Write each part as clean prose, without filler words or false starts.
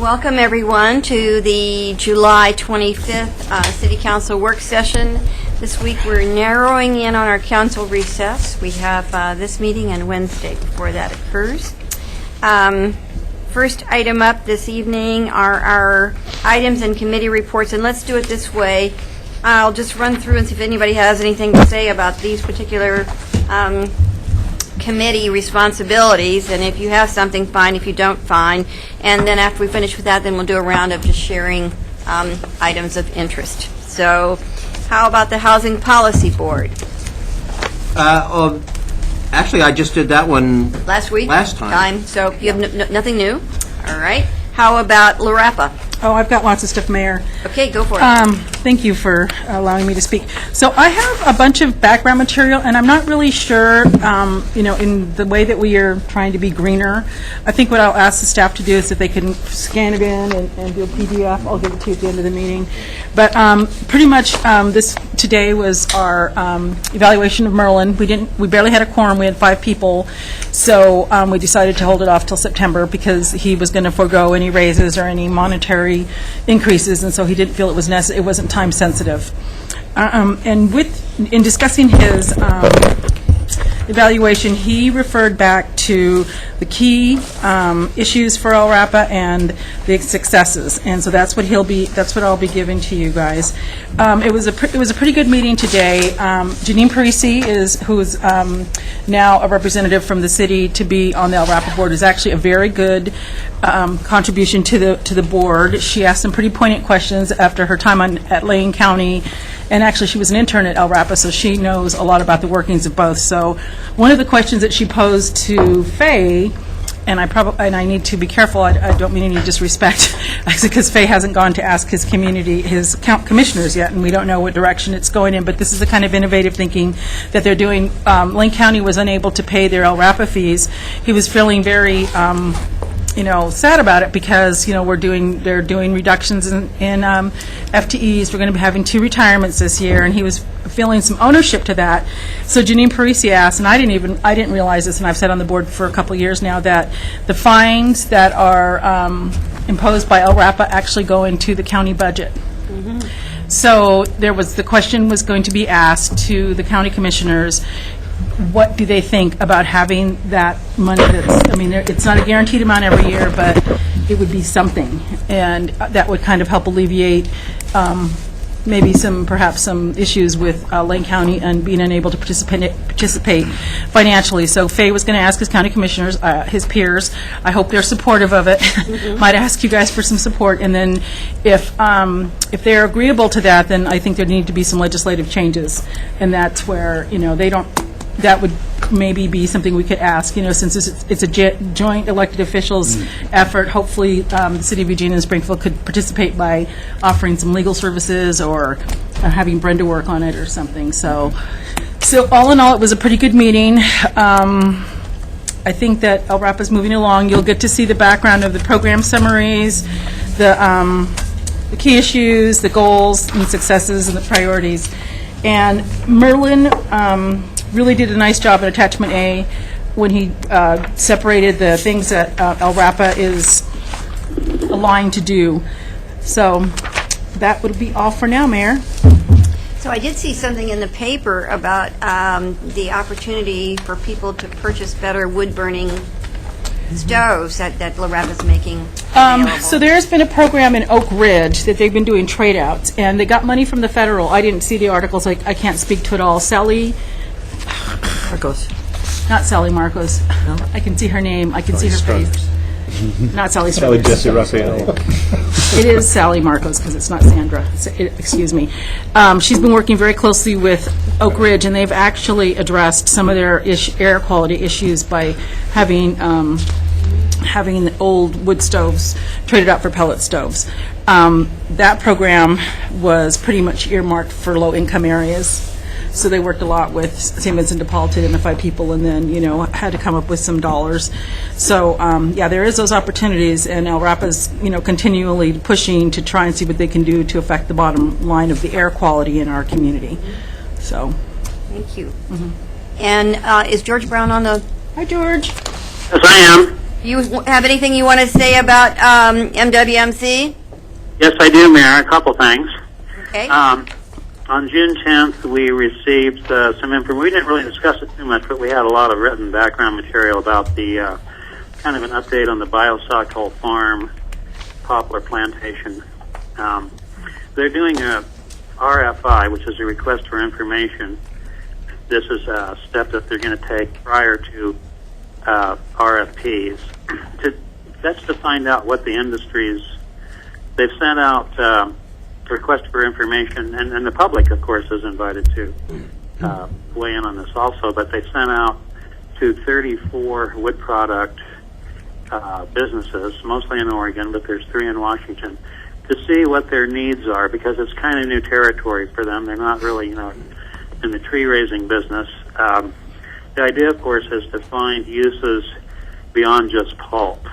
Welcome, everyone, to the July 25th City Council work session. This week we're narrowing in on our council recess. We have this meeting on Wednesday before that occurs. First item up this evening are our items and committee reports, and let's do it this way. I'll just run through and see if anybody has anything to say about these particular committee responsibilities, and if you have something, fine. If you don't, fine. And then after we finish with that, then we'll do a round of just sharing items of interest. So how about the Housing Policy Board? Actually, I just did that one last week? Last time. So you have nothing new? All right. How about LaRapa? Oh, I've got lots of stuff, Mayor. Okay, go for it. Thank you for allowing me to speak. So I have a bunch of background material, and I'm not really sure, in the way that we are trying to be greener. I think what I'll ask the staff to do is if they can scan it in and do a PDF. I'll give it to you at the end of the meeting. But pretty much this today was our evaluation of Merlin. We barely had a quorum. We had 5 people. So we decided to hold it off till September because he was going to forego any raises or any monetary increases, and so he didn't feel it was necessary. It wasn't time sensitive. And in discussing his evaluation, he referred back to the key issues for El Rapa and the successes, and so that's what I'll be giving to you guys. It was a pretty good meeting today. Janine Parisi who is now a representative from the city to be on the El Rapa board, is actually a very good contribution to the board. She asked some pretty poignant questions after her time at Lane County. And actually, she was an intern at El Rapa, so she knows a lot about the workings of both. So one of the questions that she posed to Faye, and I need to be careful, I don't mean any disrespect, because Faye hasn't gone to ask his commissioners yet, and we don't know what direction it's going in, but this is the kind of innovative thinking that they're doing. Lane County was unable to pay their El Rapa fees. He was feeling very sad about it because, they're doing reductions in FTEs. We're going to be having 2 retirements this year, and he was feeling some ownership to that. So Janine Parisi asked, and I didn't realize this, and I've said on the board for a couple of years now, that the fines that are imposed by El Rapa actually go into the county budget. Mm-hmm. So the question was going to be asked to the county commissioners, what do they think about having that money it's not a guaranteed amount every year, but it would be something, and that would kind of help alleviate maybe perhaps some issues with Lane County and being unable to participate financially. So Faye was going to ask his county commissioners, his peers. I hope they're supportive of it. Mm-hmm. Might ask you guys for some support, and then if they're agreeable to that, then I think there need to be some legislative changes, and that's where that would maybe be something we could ask, since it's a joint elected officials effort. Hopefully the City of Eugene and Springfield could participate by offering some legal services or having Brenda work on it or something. So all in all, it was a pretty good meeting. I think that El Rapa is moving along. You'll get to see the background of the program summaries, the key issues, the goals and successes and the priorities. And Merlin really did a nice job at Attachment A when he separated the things that El Rapa is aligned to do. So that would be all for now, Mayor. So I did see something in the paper about the opportunity for people to purchase better wood-burning stoves that LaRapa is making available. So there's been a program in Oak Ridge that they've been doing trade-outs, and they got money from the federal. I didn't see the articles. I can't speak to it all. Sally Marcos. Not Sally Marcos. No? I can see her name. I can see her face. Not Sally Struthers. Jesse Raphael. It is Sally Marcos because it's not Sandra. Excuse me. She's been working very closely with Oak Ridge, and they've actually addressed some of their air quality issues by having the old wood stoves traded out for pellet stoves. That program was pretty much earmarked for low-income areas. So they worked a lot with St. Vincent de Paul to identify people, and then, had to come up with some dollars. So, there is those opportunities, and El Rapa's, continually pushing to try and see what they can do to affect the bottom line of the air quality in our community. So. Thank you. Mm-hmm. And is George Brown on the... Hi, George. Yes, I am. You have anything you want to say about MWMC? Yes, I do, Mayor. A couple things. Okay. On June 10th, we received some information. We didn't really discuss it too much, but we had a lot of written background material about the kind of an update on the Biosocol Farm poplar plantation. They're doing a RFI, which is a request for information. This is a step that they're going to take prior to RFPs. That's to find out what the industries. They've sent out request for information, and the public, of course, is invited to weigh in on this also, but they sent out to 34 wood product businesses, mostly in Oregon, but there's 3 in Washington, to see what their needs are, because it's kind of new territory for them. They're not really, in the tree raising business. The idea, of course, is to find uses beyond just pulp.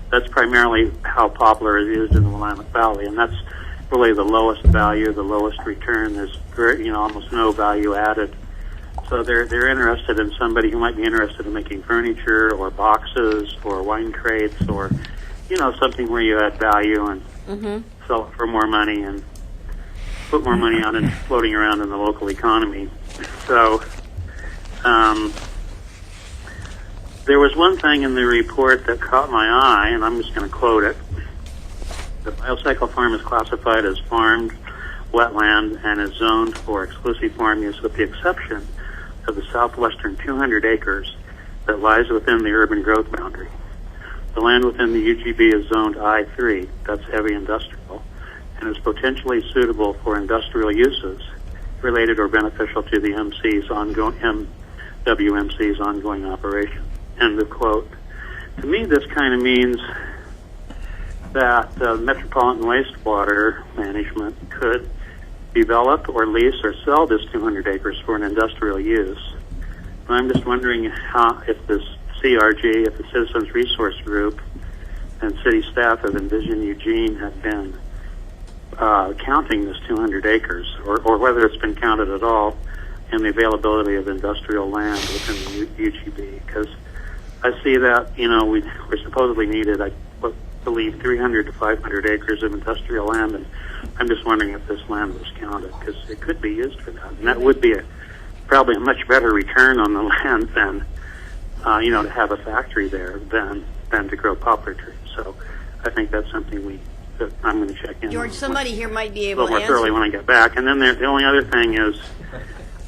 That's primarily how poplar is used in the Willamette Valley, and that's really the lowest value, the lowest return. There's almost no value added. So they're interested in somebody who might be interested in making furniture or boxes or wine crates or something where you add value and sell it for more money and put more money on it floating around in the local economy. So there was one thing in the report that caught my eye, and I'm just going to quote it. The Biocycle Farm is classified as farmed wetland and is zoned for exclusive farm use with the exception of the southwestern 200 acres that lies within the urban growth boundary. The land within the UGB is zoned I3, that's heavy industrial, and is potentially suitable for industrial uses related or beneficial to the WMC's ongoing operation. End of quote. To me, this kind of means that Metropolitan Wastewater Management could develop or lease or sell this 200 acres for an industrial use. And I'm just wondering if this CRG, if the Citizens Resource Group and city staff of Envision Eugene have been counting this 200 acres, or whether it's been counted at all in the availability of industrial land within the UGB. Because I see that, we're supposedly needed, I believe, 300 to 500 acres of industrial land, and I'm just wondering if this land was counted, because it could be used for that. And that would be probably a much better return on the land than, to have a factory there than to grow poplar trees. So I think that's something that I'm going to check in George, on somebody here might be a able little to more thoroughly answer. when I get back. And then the only other thing is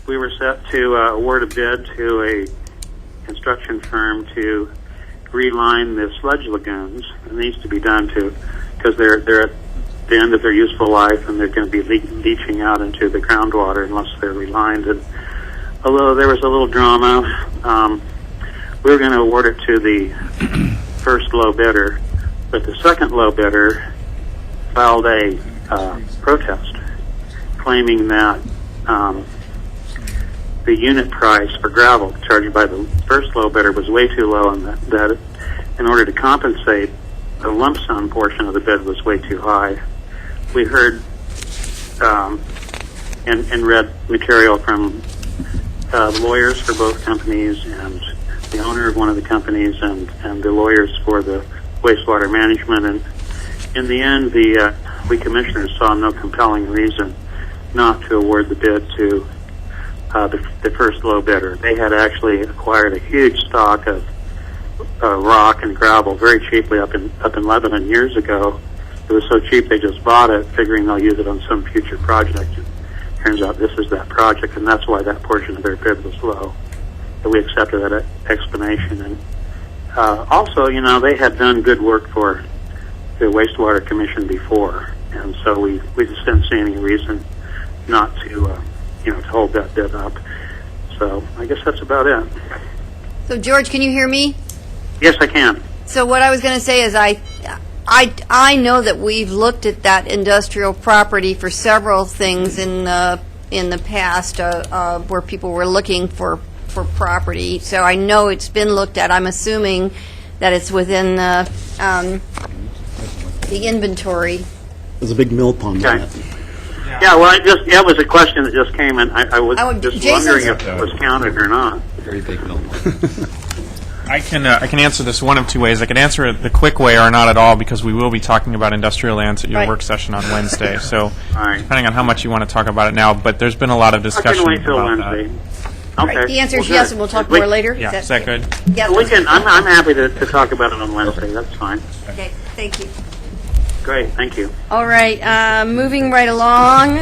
we were set to award a bid to a construction firm to reline the sludge lagoons. It needs to be done because they're at the end of their useful life, and they're going to be leaching out into the groundwater unless they're relined. And although there was a little drama, we were going to award it to the first low bidder, but the second low bidder filed a protest claiming that the unit price for gravel charged by the first low bidder was way too low, and that in order to compensate, the lump sum portion of the bid was way too high. We heard and read material from lawyers for both companies and the owner of one of the companies and the lawyers for the wastewater management. And in the end, we commissioners saw no compelling reason not to award the bid to the first low bidder. They had actually acquired a huge stock of rock and gravel very cheaply up in Lebanon years ago. It was so cheap they just bought it, figuring they'll use it on some future project. And turns out this is that project, and that's why that portion of their bid was low. So we accepted that explanation. And also, they had done good work for the Wastewater Commission before, and so we just didn't see any reason not to to hold that bid up. So I guess that's about it. So, George, can you hear me? Yes, I can. So what I was going to say is I know that we've looked at that industrial property for several things in the past where people were looking for property. So I know it's been looked at. I'm assuming that it's within the inventory. There's a big mill pond on Okay. it. Yeah, well, it was a question that just came in. I was just Jason's- wondering if it was counted or not. Very big mill. I can answer this one of two ways. I can answer it the quick way or not at all, because we will be talking about industrial lands at your Right. work session on Wednesday. So right. depending on how much you want to talk about it now, but there's been a lot of I discussion can wait till about Wednesday. that. Okay. Right, the answer is Well, yes, good. and we'll talk We- more later. Yeah, is that good? Yes. We can. I'm happy to talk about it on Wednesday. That's fine. Okay, thank you. Great. Thank you. All right, moving right along.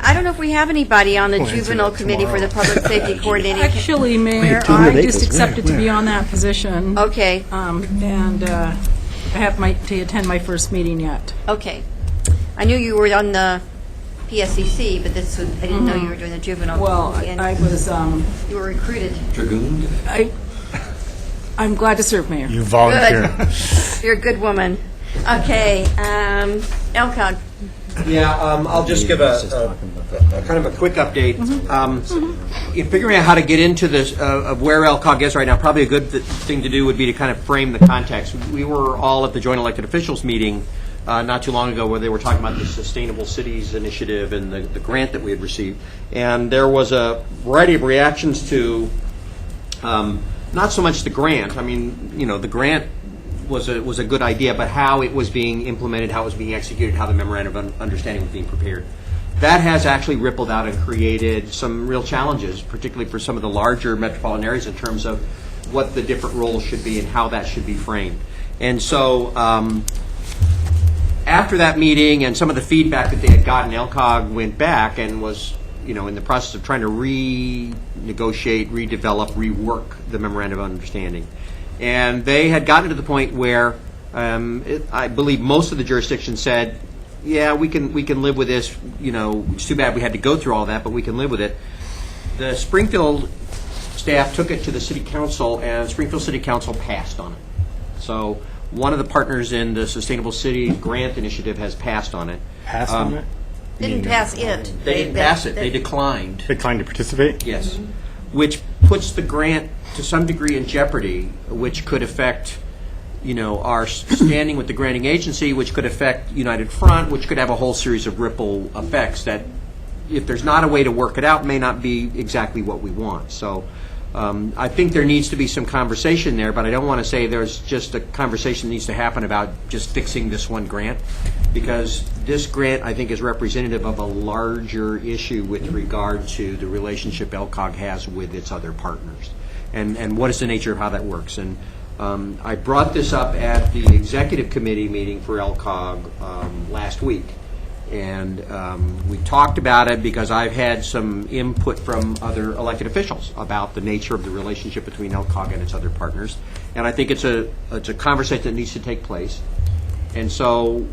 I don't know if we have anybody on the juvenile committee for the public safety coordinating. Actually, Mayor, I just accepted to be on that position. Okay, And I have to attend my first meeting yet. okay. I knew you were on the PSCC, but this was, I didn't know you were doing the juvenile. Well, And I was, you were recruited. Dragoon? I'm glad to serve, Mayor. You volunteer. Good. You're a good woman. Okay, LCOG. Yeah, I'll just give a kind of a quick update. In figuring out how to get into this, of where LCOG is right now, probably a good thing to do would be to kind of frame the context. We were all at the joint elected officials meeting not too long ago where they were talking about the Sustainable Cities Initiative and the grant that we had received. And there was a variety of reactions to not so much the grant. I mean, you know, the grant was a good idea, but how it was being implemented, how it was being executed, how the memorandum of understanding was being prepared. That has actually rippled out and created some real challenges, particularly for some of the larger metropolitan areas in terms of what the different roles should be and how that should be framed. And so after that meeting and some of the feedback that they had gotten, LCOG went back and was, you know, in the process of trying to renegotiate, redevelop, rework the memorandum of understanding. And they had gotten to the point where I believe most of the jurisdictions said, yeah, we can live with this. You know, it's too bad we had to go through all that, but we can live with it. The Springfield staff took it to the city council, and Springfield City Council passed on it. So one of the partners in the Sustainable City Grant Initiative has passed on it. Passed on it? Didn't pass it. They didn't pass it. They declined. Declined to participate? Yes. Which puts the grant to some degree in jeopardy, which could affect, you know, our standing with the granting agency, which could affect United Front, which could have a whole series of ripple effects that, if there's not a way to work it out, may not be exactly what we want. So I think there needs to be some conversation there, but I don't want to say there's just a conversation that needs to happen about just fixing this one grant, because this grant, I think, is representative of a larger issue with regard to the relationship LCOG has with its other partners, and what is the nature of how that works. And I brought this up at the executive committee meeting for LCOG last week. And we talked about it because I've had some input from other elected officials about the nature of the relationship between LCOG and its other partners. And I think it's a conversation that needs to take place. And so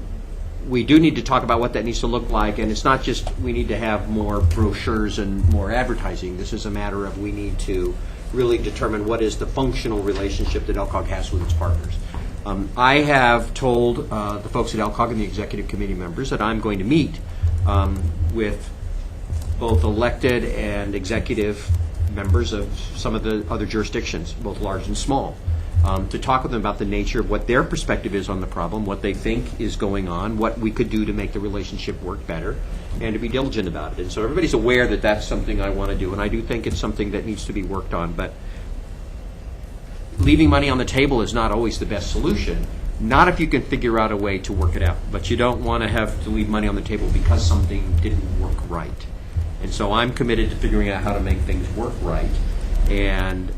we do need to talk about what that needs to look like. And it's not just we need to have more brochures and more advertising. This is a matter of we need to really determine what is the functional relationship that LCOG has with its partners. I have told the folks at LCOG and the executive committee members that I'm going to meet with both elected and executive members of some of the other jurisdictions, both large and small, to talk with them about the nature of what their perspective is on the problem, what they think is going on, what we could do to make the relationship work better, and to be diligent about it. And so everybody's aware that that's something I want to do, and I do think it's something that needs to be worked on. But leaving money on the table is not always the best solution, not if you can figure out a way to work it out. But you don't want to have to leave money on the table because something didn't work right. And so I'm committed to figuring out how to make things work right. And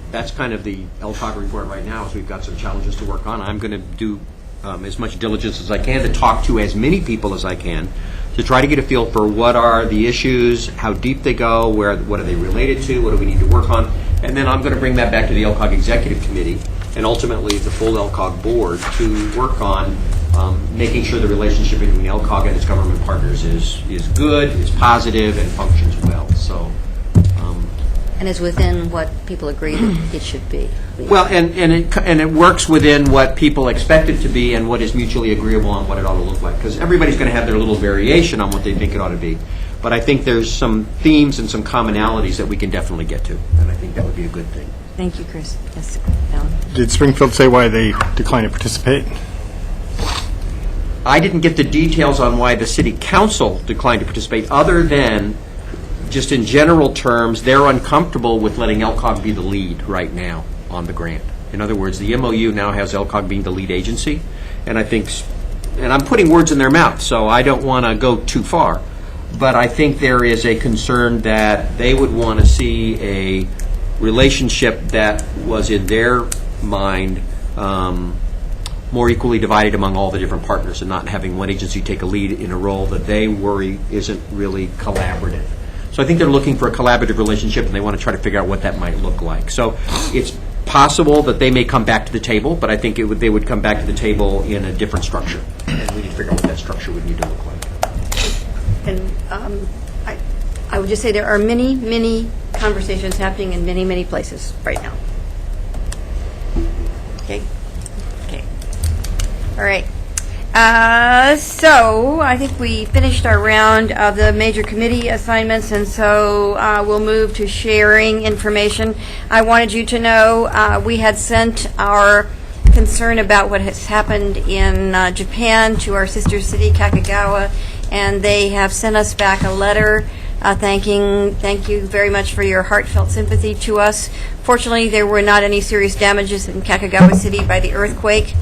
that's kind of the LCOG report right now, is we've got some challenges to work on. I'm going to do as much diligence as I can to talk to as many people as I can to try to get a feel for what are the issues, how deep they go, what are they related to, what do we need to work on. And then I'm going to bring that back to the LCOG Executive Committee and ultimately the full LCOG Board to work on making sure the relationship between LCOG and its government partners is good, is positive, and functions well. So, And is within what people agree that it should be. well, and it works within what people expect it to be and what is mutually agreeable on what it ought to look like. Because everybody's going to have their little variation on what they think it ought to be. But I think there's some themes and some commonalities that we can definitely get to, and I think that would be a good thing. Thank you, Chris. Yes, Alan. Did Springfield say why they declined to participate? I didn't get the details on why the city council declined to participate, other than just in general terms, they're uncomfortable with letting LCOG be the lead right now on the grant. In other words, the MOU now has LCOG being the lead agency, and I think, and I'm putting words in their mouth, so I don't want to go too far, but I think there is a concern that they would want to see a relationship that was in their mind more equally divided among all the different partners, and not having one agency take a lead in a role that they worry isn't really collaborative. So I think they're looking for a collaborative relationship, and they want to try to figure out what that might look like. So it's possible that they may come back to the table, but I think they would come back to the table in a different structure, and we need to figure out what that structure would need to look like. And I would just say there are many, many conversations happening in many, many places right now. Okay? Okay. All right. So I think we finished our round of the major committee assignments, and so we'll move to sharing information. I wanted you to know we had sent our concern about what has happened in Japan to our sister city, Kakagawa, and they have sent us back a letter thank you very much for your heartfelt sympathy to us. Fortunately, there were not any serious damages in Kakagawa City by the earthquake.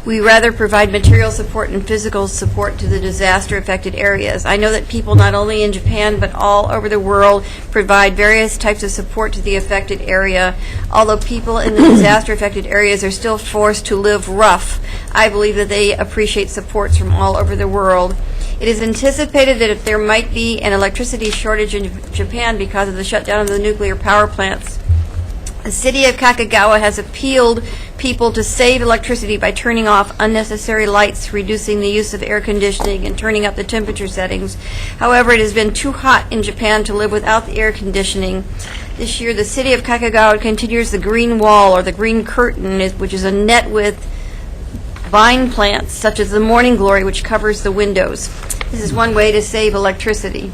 We rather provide material support and physical support to the disaster-affected areas. I know that people not only in Japan but all over the world provide various types of support to the affected area. Although people in the disaster-affected areas are still forced to live rough, I believe that they appreciate supports from all over the world. It is anticipated that if there might be an electricity shortage in Japan because of the shutdown of the nuclear power plants, the city of Kakagawa has appealed people to save electricity by turning off unnecessary lights, reducing the use of air conditioning, and turning up the temperature settings. However, it has been too hot in Japan to live without the air conditioning. This year, the city of Kakagawa continues the green wall, or the green curtain, which is a net with vine plants, such as the morning glory, which covers the windows. This is one way to save electricity.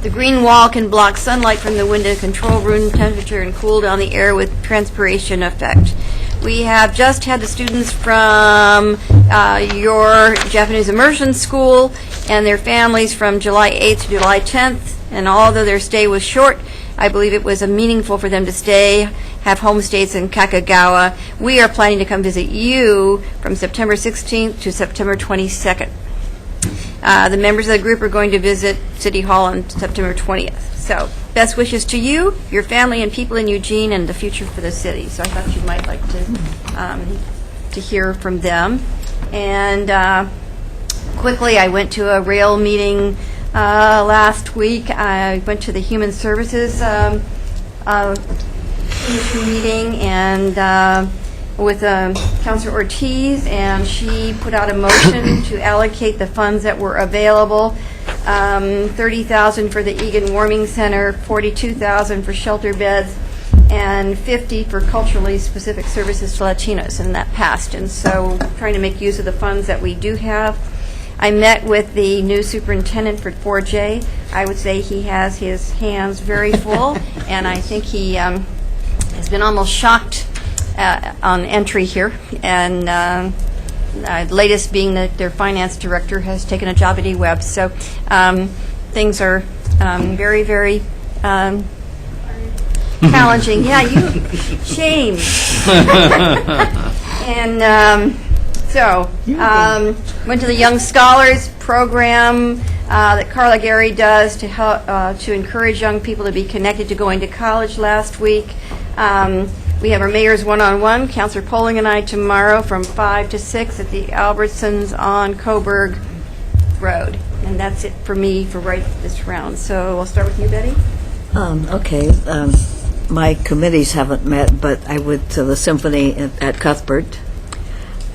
The green wall can block sunlight from the window, control room temperature, and cool down the air with transpiration effect. We have just had the students from your Japanese immersion school and their families from July 8th to July 10th, and although their stay was short, I believe it was meaningful for them to stay, have homestays in Kakagawa. We are planning to come visit you from September 16th to September 22nd. The members of the group are going to visit City Hall on September 20th. So, best wishes to you, your family, and people in Eugene, and the future for the city. So I thought you might like to hear from them. And quickly, I went to a rail meeting last week. I went to the Human Services meeting and with Councilor Ortiz, and she put out a motion to allocate the funds that were available. $30,000 for the Egan Warming Center, $42,000 for shelter beds, and $50,000 for culturally specific services to Latinos, and that passed. And so, trying to make use of the funds that we do have. I met with the new superintendent for 4J. I would say he has his hands very full, and I think he has been almost shocked on entry here. And latest being that their finance director has taken a job at eWeb. So things are very, very challenging. Yeah, you shame. And so went to the Young Scholars program that Carla Gary does to help to encourage young people to be connected to going to college last week. We have our mayor's one-on-one, Councilor Poling and I, tomorrow from 5 to 6 at the Albertsons on Coburg Road. And that's it for me for right this round. So we'll start with you, Betty. Okay. My committees haven't met, but I went to the symphony at Cuthbert,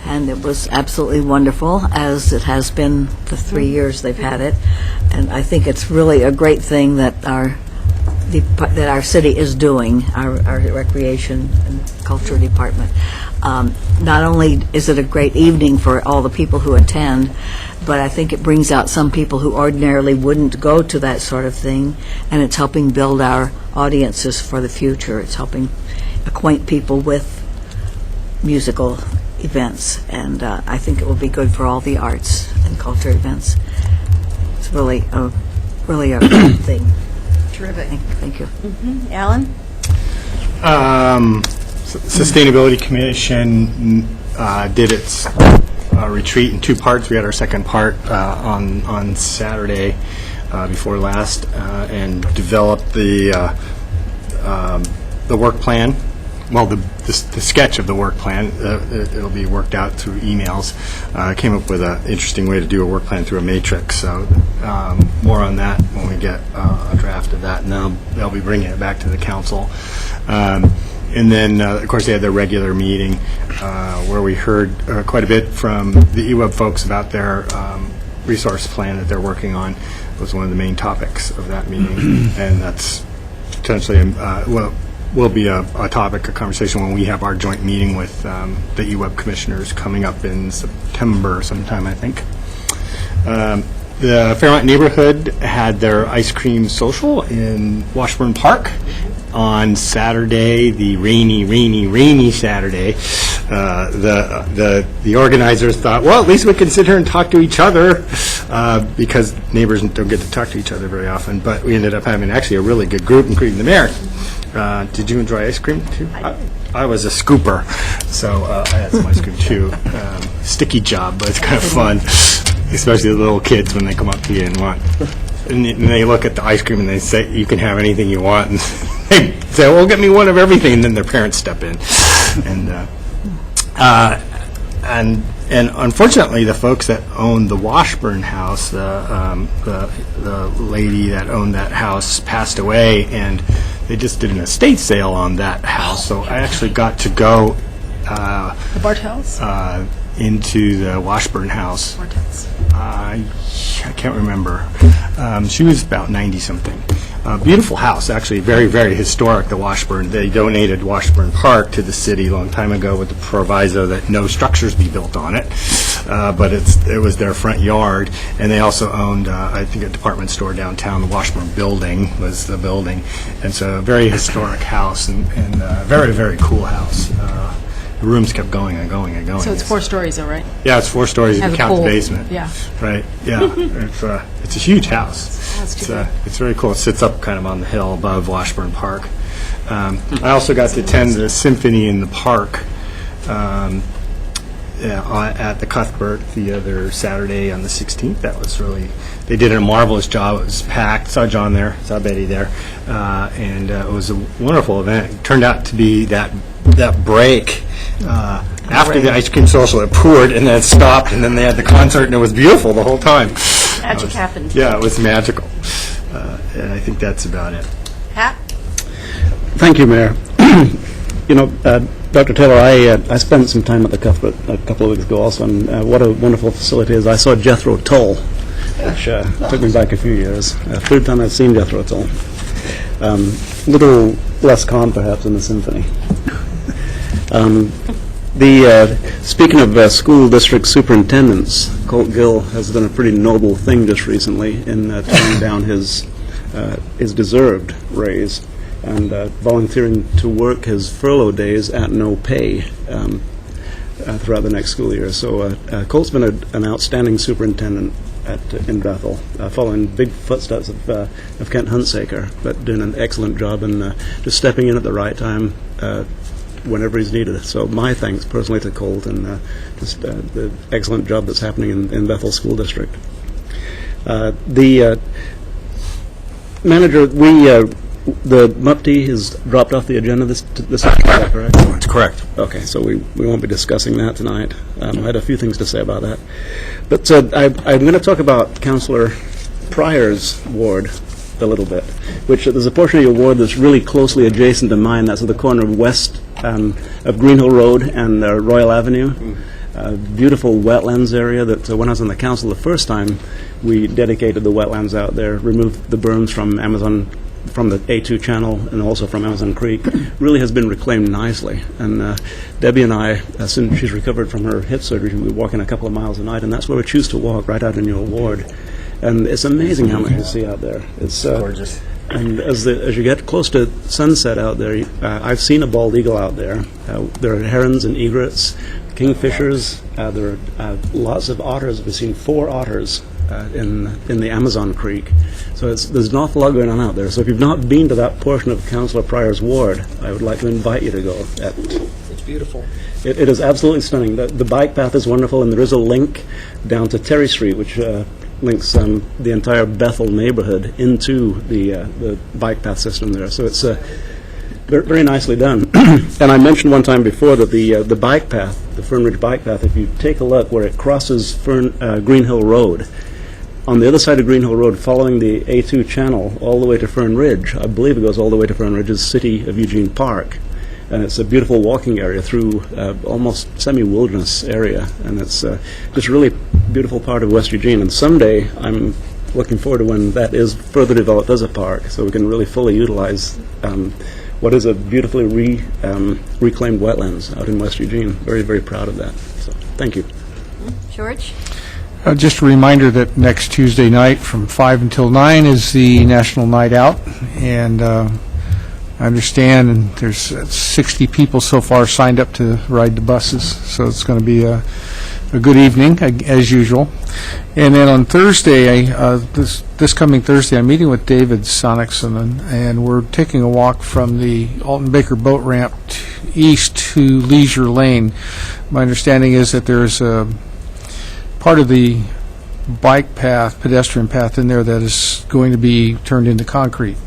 and it was absolutely wonderful, as it has been the 3 years they've had it. And I think it's really a great thing that our city is doing, our recreation and culture department. Not only is it a great evening for all the people who attend, but I think it brings out some people who ordinarily wouldn't go to that sort of thing, and it's helping build our audiences for the future. It's helping acquaint people with musical events, and I think it will be good for all the arts and culture events. It's really a really a good thing. Terrific. Thank you. Alan? Sustainability Commission did its retreat in two parts. We had our second part on Saturday before last, and developed the work plan. Well, the sketch of the work plan. It'll be worked out through emails. Came up with an interesting way to do a work plan through a matrix. So more on that when we get a draft of that, and they'll be bringing it back to the council. And then, of course, they had their regular meeting where we heard quite a bit from the EWEB folks about their resource plan that they're working on. It was one of the main topics of that meeting, and that's potentially will be a topic of conversation when we have our joint meeting with the EWEB commissioners coming up in September sometime, I think. The Fairmont neighborhood had their ice cream social in Washburn Park on Saturday, the rainy Saturday. The organizers thought, well, at least we can sit here and talk to each other, because neighbors don't get to talk to each other very often. But we ended up having actually a really good group, including the mayor. Did you enjoy ice cream too? I was a scooper, so I had some ice cream too. Sticky job, but it's kind of fun, especially the little kids when they come up to you and want. And they look at the ice cream and they say, you can have anything you want. And they say, well, get me one of everything. And then their parents step in. And unfortunately, the folks that owned the Washburn house, the lady that owned that house passed away, and they just did an estate sale on that house. So I actually got to go The Bartels? into the Washburn house. Bartels. I can't remember. She was about 90-something. Beautiful house, actually, very, very historic, the Washburn. They donated Washburn Park to the city a long time ago with the proviso that no structures be built on it. But it was their front yard. And they also owned, I think, a department store downtown. The Washburn Building was the building. And so a very historic house and very, very cool house. The rooms kept going and going and going. So it's 4 stories, though, right? Yeah, it's 4 stories if Has you a count the pool. basement. Yeah. Right. Yeah. It's a huge house. It's very cool. It sits up kind of on the hill above Washburn Park. I also got to attend the symphony in the park at the Cuthbert the other Saturday on the 16th. That was really, they did a marvelous job. It was packed. Saw John there, saw Betty there, and it was a wonderful event. It turned out to be that break after the ice cream social. It poured and then it stopped, and then they had the concert, and it was beautiful the whole time. Magic happened. Yeah, it was magical. And I think that's about it. Pat? Thank you, Mayor. Dr. Taylor, I spent some time at the Cuthbert a couple of weeks ago also, and what a wonderful facility it is. I saw Jethro Tull, which took me back a few years. Third time I've seen Jethro Tull. Little less calm, perhaps, in the symphony. Speaking of school district superintendents, Colt Gill has done a pretty noble thing just recently in turning down his deserved raise and volunteering to work his furlough days at no pay throughout the next school year. So Colt's been an outstanding superintendent in Bethel, following big footsteps of Kent Hunsaker, but doing an excellent job and just stepping in at the right time whenever he's needed. So my thanks personally to Colt and just the excellent job that's happening in Bethel School District. The manager, the MUPT has dropped off the agenda this week, is that correct? That's correct. Okay, so we won't be discussing that tonight. I had a few things to say about that. But I'm going to talk about Councillor Pryor's ward a little bit, which there's a portion of your ward that's really closely adjacent to mine. That's at the corner of west of Green Hill Road and Royal Avenue. Beautiful wetlands area that when I was on the council the first time, we dedicated the wetlands out there, removed the berms from the A2 channel and also from Amazon Creek. Really has been reclaimed nicely. And Debbie and I, as soon as she's recovered from her hip surgery, we walk in a couple of miles a night, and that's where we choose to walk, right out in your ward. And it's amazing how much you see out there. It's gorgeous. And as you get close to sunset out there, I've seen a bald eagle out there. There are herons and egrets, kingfishers. There are lots of otters. We've seen 4 otters in the Amazon Creek. So there's an awful lot going on out there. So if you've not been to that portion of Councillor Pryor's ward, I would like to invite you to go. It's beautiful. It is absolutely stunning. The bike path is wonderful, and there is a link down to Terry Street, which links the entire Bethel neighborhood into the bike path system there. So it's very, very nicely done. And I mentioned one time before that the bike path, the Fern Ridge bike path, if you take a look where it crosses Green Hill Road, on the other side of Green Hill Road, following the A2 channel all the way to Fern Ridge, I believe it goes all the way to Fern Ridge's City of Eugene Park. And it's a beautiful walking area through almost semi-wilderness area. And it's just a really beautiful part of West Eugene. And someday, I'm looking forward to when that is further developed as a park, so we can really fully utilize what is a beautifully reclaimed wetlands out in West Eugene. Very, very proud of that. So, thank you. George? Just a reminder that next Tuesday night from 5 until 9 is the National Night Out, and I understand and there's 60 people so far signed up to ride the buses, so it's going to be a good evening, as usual. And then on Thursday, this coming Thursday, I'm meeting with David Sonicson, and we're taking a walk from the Alton Baker boat ramp east to Leisure Lane. My understanding is that there's a part of the bike path, pedestrian path in there that is going to be turned into concrete.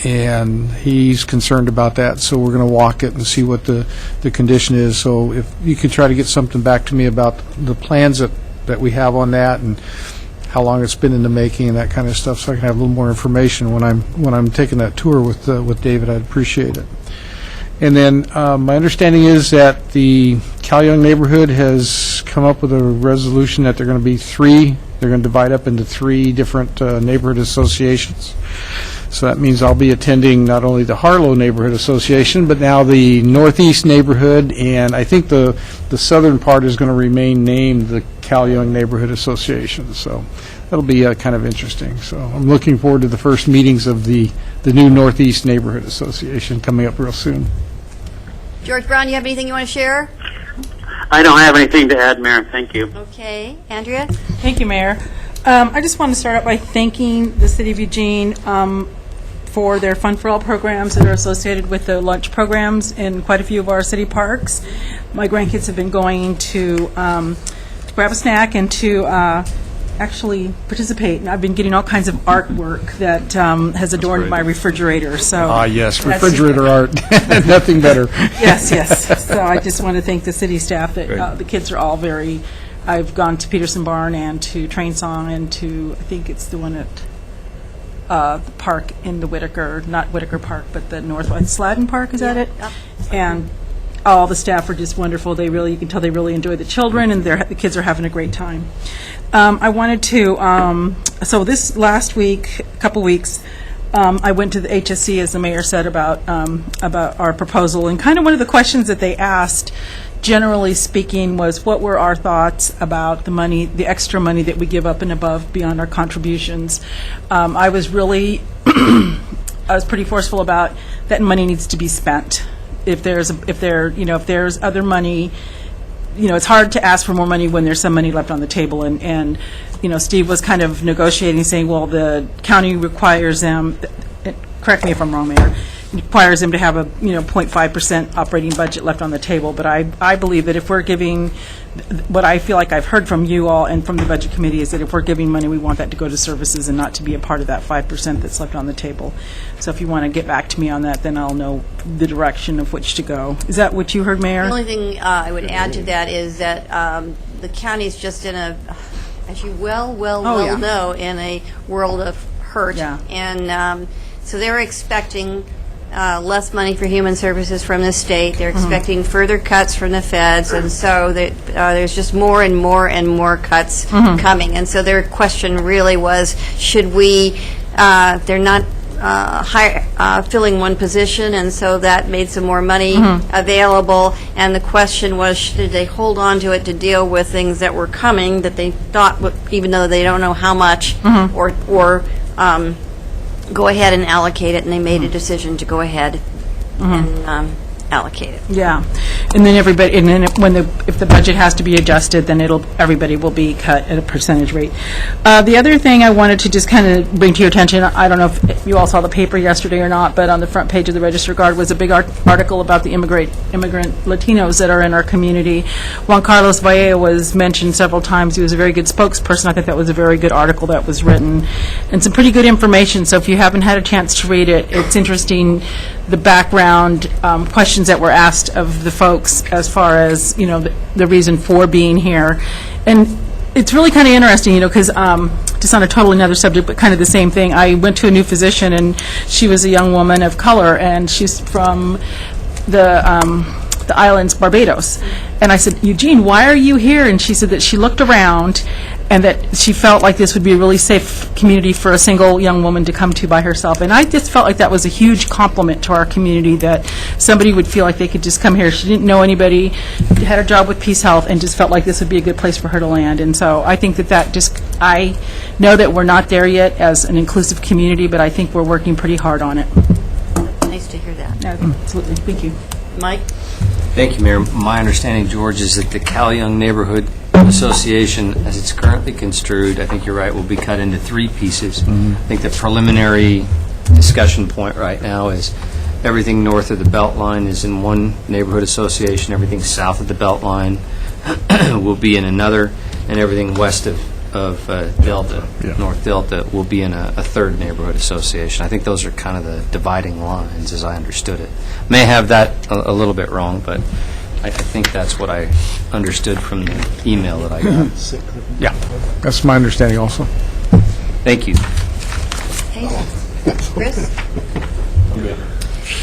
And he's concerned about that, so we're going to walk it and see what the condition is. So if you could try to get something back to me about the plans that we have on that and how long it's been in the making and that kind of stuff, so I can have a little more information when I'm taking that tour with David, I'd appreciate it. And then my understanding is that the Calyoung neighborhood has come up with a resolution that they're going to be they're going to divide up into 3 different neighborhood associations. So that means I'll be attending not only the Harlow Neighborhood Association, but now the Northeast Neighborhood, and I think the southern part is going to remain named the Calyoung Neighborhood Association. So that'll be kind of interesting. So I'm looking forward to the first meetings of the new Northeast Neighborhood Association coming up real soon. George Brown, you have anything you want to share? I don't have anything to add, Mayor. Thank you. Okay. Andrea? Thank you, Mayor. I just want to start out by thanking the City of Eugene for their Fun for All programs that are associated with the lunch programs in quite a few of our city parks. My grandkids have been going to grab a snack and to actually participate, and I've been getting all kinds of artwork that has adorned my refrigerator. So Yes, refrigerator art. Nothing better. Yes. So I just want to thank the city staff that the kids are all very. I've gone to Peterson Barn and to Train Song and to, I think it's the one at the park in the Whitaker, not Whitaker Park, but the Northwest Sladden Park, is that it? Yep. And all the staff are just wonderful. You can tell they really enjoy the children, and the kids are having a great time. I wanted to, so this last week, a couple weeks, I went to the HSC, as the mayor said, about our proposal, and kind of one of the questions that they asked, generally speaking, was what were our thoughts about the money, the extra money that we give up and above beyond our contributions. I was pretty forceful about that money needs to be spent. If there's other money, it's hard to ask for more money when there's some money left on the table. And Steve was kind of negotiating, saying, well, the county requires them, correct me if I'm wrong, Mayor, requires them to have a 0.5% operating budget left on the table. But I believe that if we're giving, what I feel like I've heard from you all and from the budget committee is that if we're giving money, we want that to go to services and not to be a part of that 5% that's left on the table. So if you want to get back to me on that, then I'll know the direction of which to go. Is that what you heard, Mayor? The only thing I would add to that is that the county's just in a, as you well know, in a world of hurt. Yeah. And so they're expecting less money for human services from the state. They're expecting further cuts from the feds, and so there's just more and more and more cuts coming. And so their question really was, should we, they're not filling one position, and so that made some more money available. And the question was, should they hold on to it to deal with things that were coming that they thought, even though they don't know how much, or go ahead and allocate it, and they made a decision to go ahead and allocated. Yeah, and then if the budget has to be adjusted, then everybody will be cut at a percentage rate. The other thing I wanted to just kind of bring to your attention, I don't know if you all saw the paper yesterday or not, but on the front page of the Register Guard was a big article about the immigrant Latinos that are in our community. Juan Carlos Valle was mentioned several times. He was a very good spokesperson. I think that was a very good article that was written, and some pretty good information. So if you haven't had a chance to read it, it's interesting, the background questions that were asked of the folks as far as, the reason for being here. And it's really kind of interesting, because just on a totally another subject, but kind of the same thing. I went to a new physician, and she was a young woman of color, and she's from the islands, Barbados. And I said, Eugene, why are you here? And she said that she looked around and that she felt like this would be a really safe community for a single young woman to come to by herself. And I just felt like that was a huge compliment to our community, that somebody would feel like they could just come here. She didn't know anybody, had a job with Peace Health, and just felt like this would be a good place for her to land. And so I think I know that we're not there yet as an inclusive community, but I think we're working pretty hard on it. Nice to hear that. Yeah, absolutely. Thank you. Mike? Thank you, Mayor. My understanding, George, is that the Cal Young Neighborhood Association, as it's currently construed, I think you're right, will be cut into 3 pieces. I think the preliminary discussion point right now is everything north of the Beltline is in one neighborhood association, everything south of the Beltline will be in another, and everything west of Delta, North Delta, will be in a third neighborhood association. I think those are kind of the dividing lines, as I understood it. May have that a little bit wrong, but I think that's what I understood from the email that I got. Yeah, that's my understanding also. Thank you. Okay. Chris?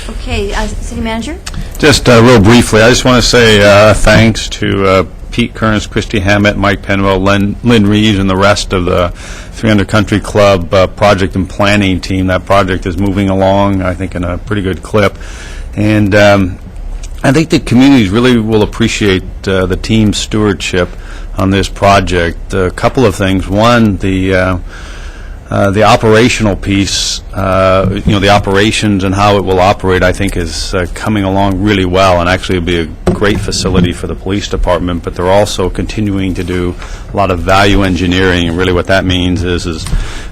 Okay, City Manager? Just real briefly, I just want to say thanks to Pete Kearns, Christy Hammett, Mike Penwell, Lynn Reeves, and the rest of the 300 Country Club project and planning team. That project is moving along, I think, in a pretty good clip. And I think the communities really will appreciate the team's stewardship on this project. A couple of things. One, the operational piece, the operations and how it will operate, I think, is coming along really well, and actually it'll be a great facility for the police department, but they're also continuing to do a lot of value engineering, and really what that means is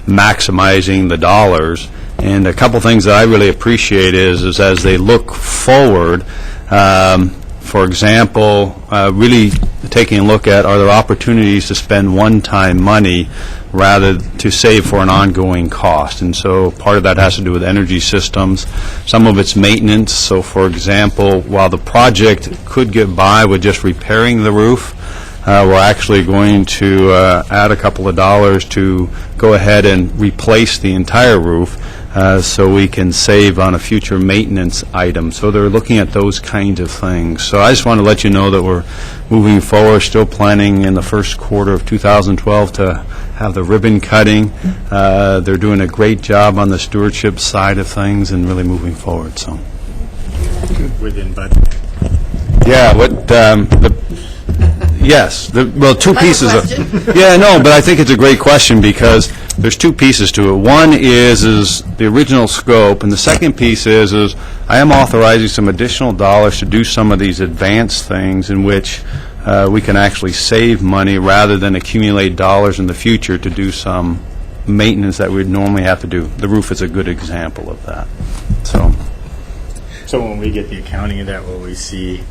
maximizing the dollars. And a couple things that I really appreciate is as they look forward, for example, really taking a look at, are there opportunities to spend one-time money rather to save for an ongoing cost? And so part of that has to do with energy systems. Some of it's maintenance. So, for example, while the project could get by with just repairing the roof, we're actually going to add a couple of dollars to go ahead and replace the entire roof, so we can save on a future maintenance item. So they're looking at those kinds of things. So I just want to let you know that we're moving forward, still planning in the first quarter of 2012 to have the ribbon cutting. They're doing a great job on the stewardship side of things and really moving forward. So Within budget. yeah, yes. Well, two pieces of... Yeah, no, but I think it's a great question because there's 2 pieces to it. One is the original scope, and the second piece is I am authorizing some additional dollars to do some of these advanced things in which we can actually save money rather than accumulate dollars in the future to do some maintenance that we'd normally have to do. The roof is a good example of that. So when we get the accounting of that, will we see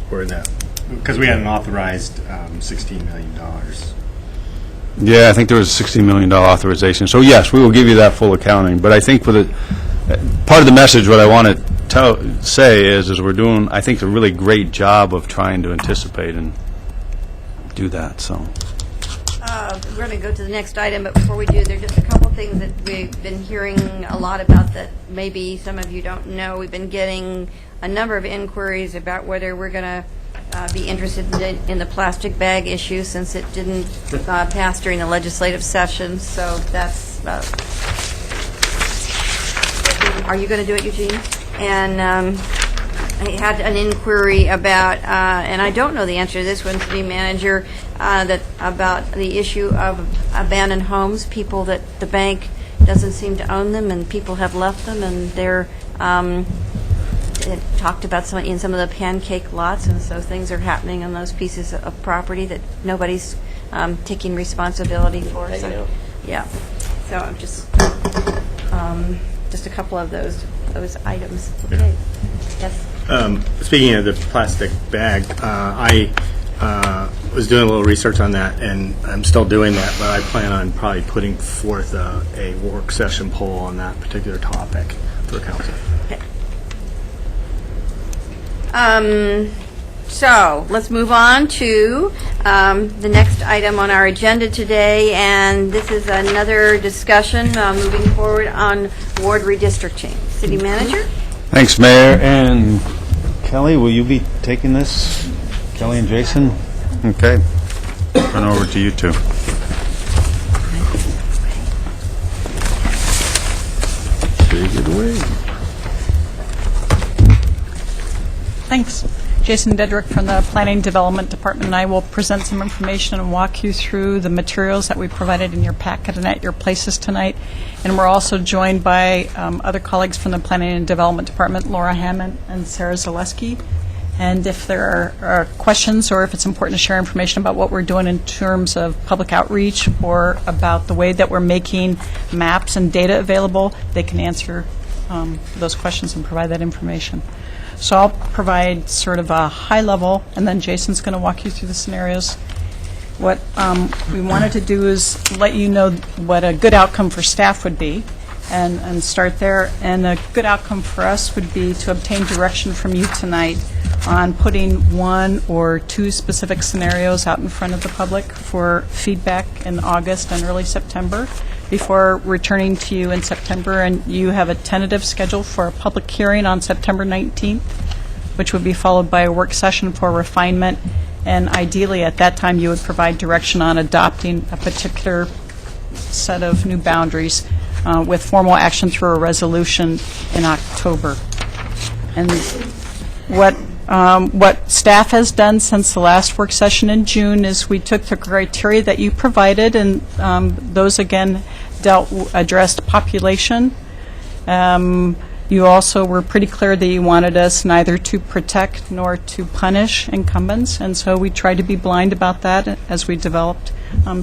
where that... Because we had an authorized $16 million. Yeah, I think there was a $16 million authorization. So yes, we will give you that full accounting. But I think for part of the message, what I want to say is we're doing, I think, a really great job of trying to anticipate and do that. So We're going to go to the next item, but before we do, there are just a couple things that we've been hearing a lot about that maybe some of you don't know. We've been getting a number of inquiries about whether we're going to be interested in the plastic bag issue since it didn't pass during the legislative session. So that's, are you going to do it, Eugene? And I had an inquiry about, and I don't know the answer to this one, City Manager, that about the issue of abandoned homes, people that the bank doesn't seem to own them and people have left them and they're had talked about in some of the pancake lots, and so things are happening on those pieces of property that nobody's taking responsibility for. So, yeah. So I'm just a couple of those items. Okay. Yes. Speaking of the plastic bag, I was doing a little research on that, and I'm still doing that, but I plan on probably putting forth a work session poll on that particular topic for council. Okay. So let's move on to the next item on our agenda today, and this is another discussion moving forward on ward redistricting. City Manager? Thanks, Mayor. And Kelly, will you be taking this? Kelly and Jason? Okay. Turn over to you two. Take it away. Thanks. Jason Dedrick from the Planning Development Department, and I will present some information and walk you through the materials that we provided in your packet and at your places tonight. And we're also joined by other colleagues from the Planning and Development Department, Laura Hammond and Sarah Zaleski. And if there are questions or if it's important to share information about what we're doing in terms of public outreach or about the way that we're making maps and data available, they can answer those questions and provide that information. So I'll provide sort of a high level, and then Jason's going to walk you through the scenarios. What we wanted to do is let you know what a good outcome for staff would be, and start there. And a good outcome for us would be to obtain direction from you tonight on putting one or two specific scenarios out in front of the public for feedback in August and early September before returning to you in September. And you have a tentative schedule for a public hearing on September 19th, which would be followed by a work session for refinement. And ideally, at that time, you would provide direction on adopting a particular set of new boundaries with formal action through a resolution in October. And what staff has done since the last work session in June is we took the criteria that you provided, and those again addressed population. You also were pretty clear that you wanted us neither to protect nor to punish incumbents, and so we tried to be blind about that as we developed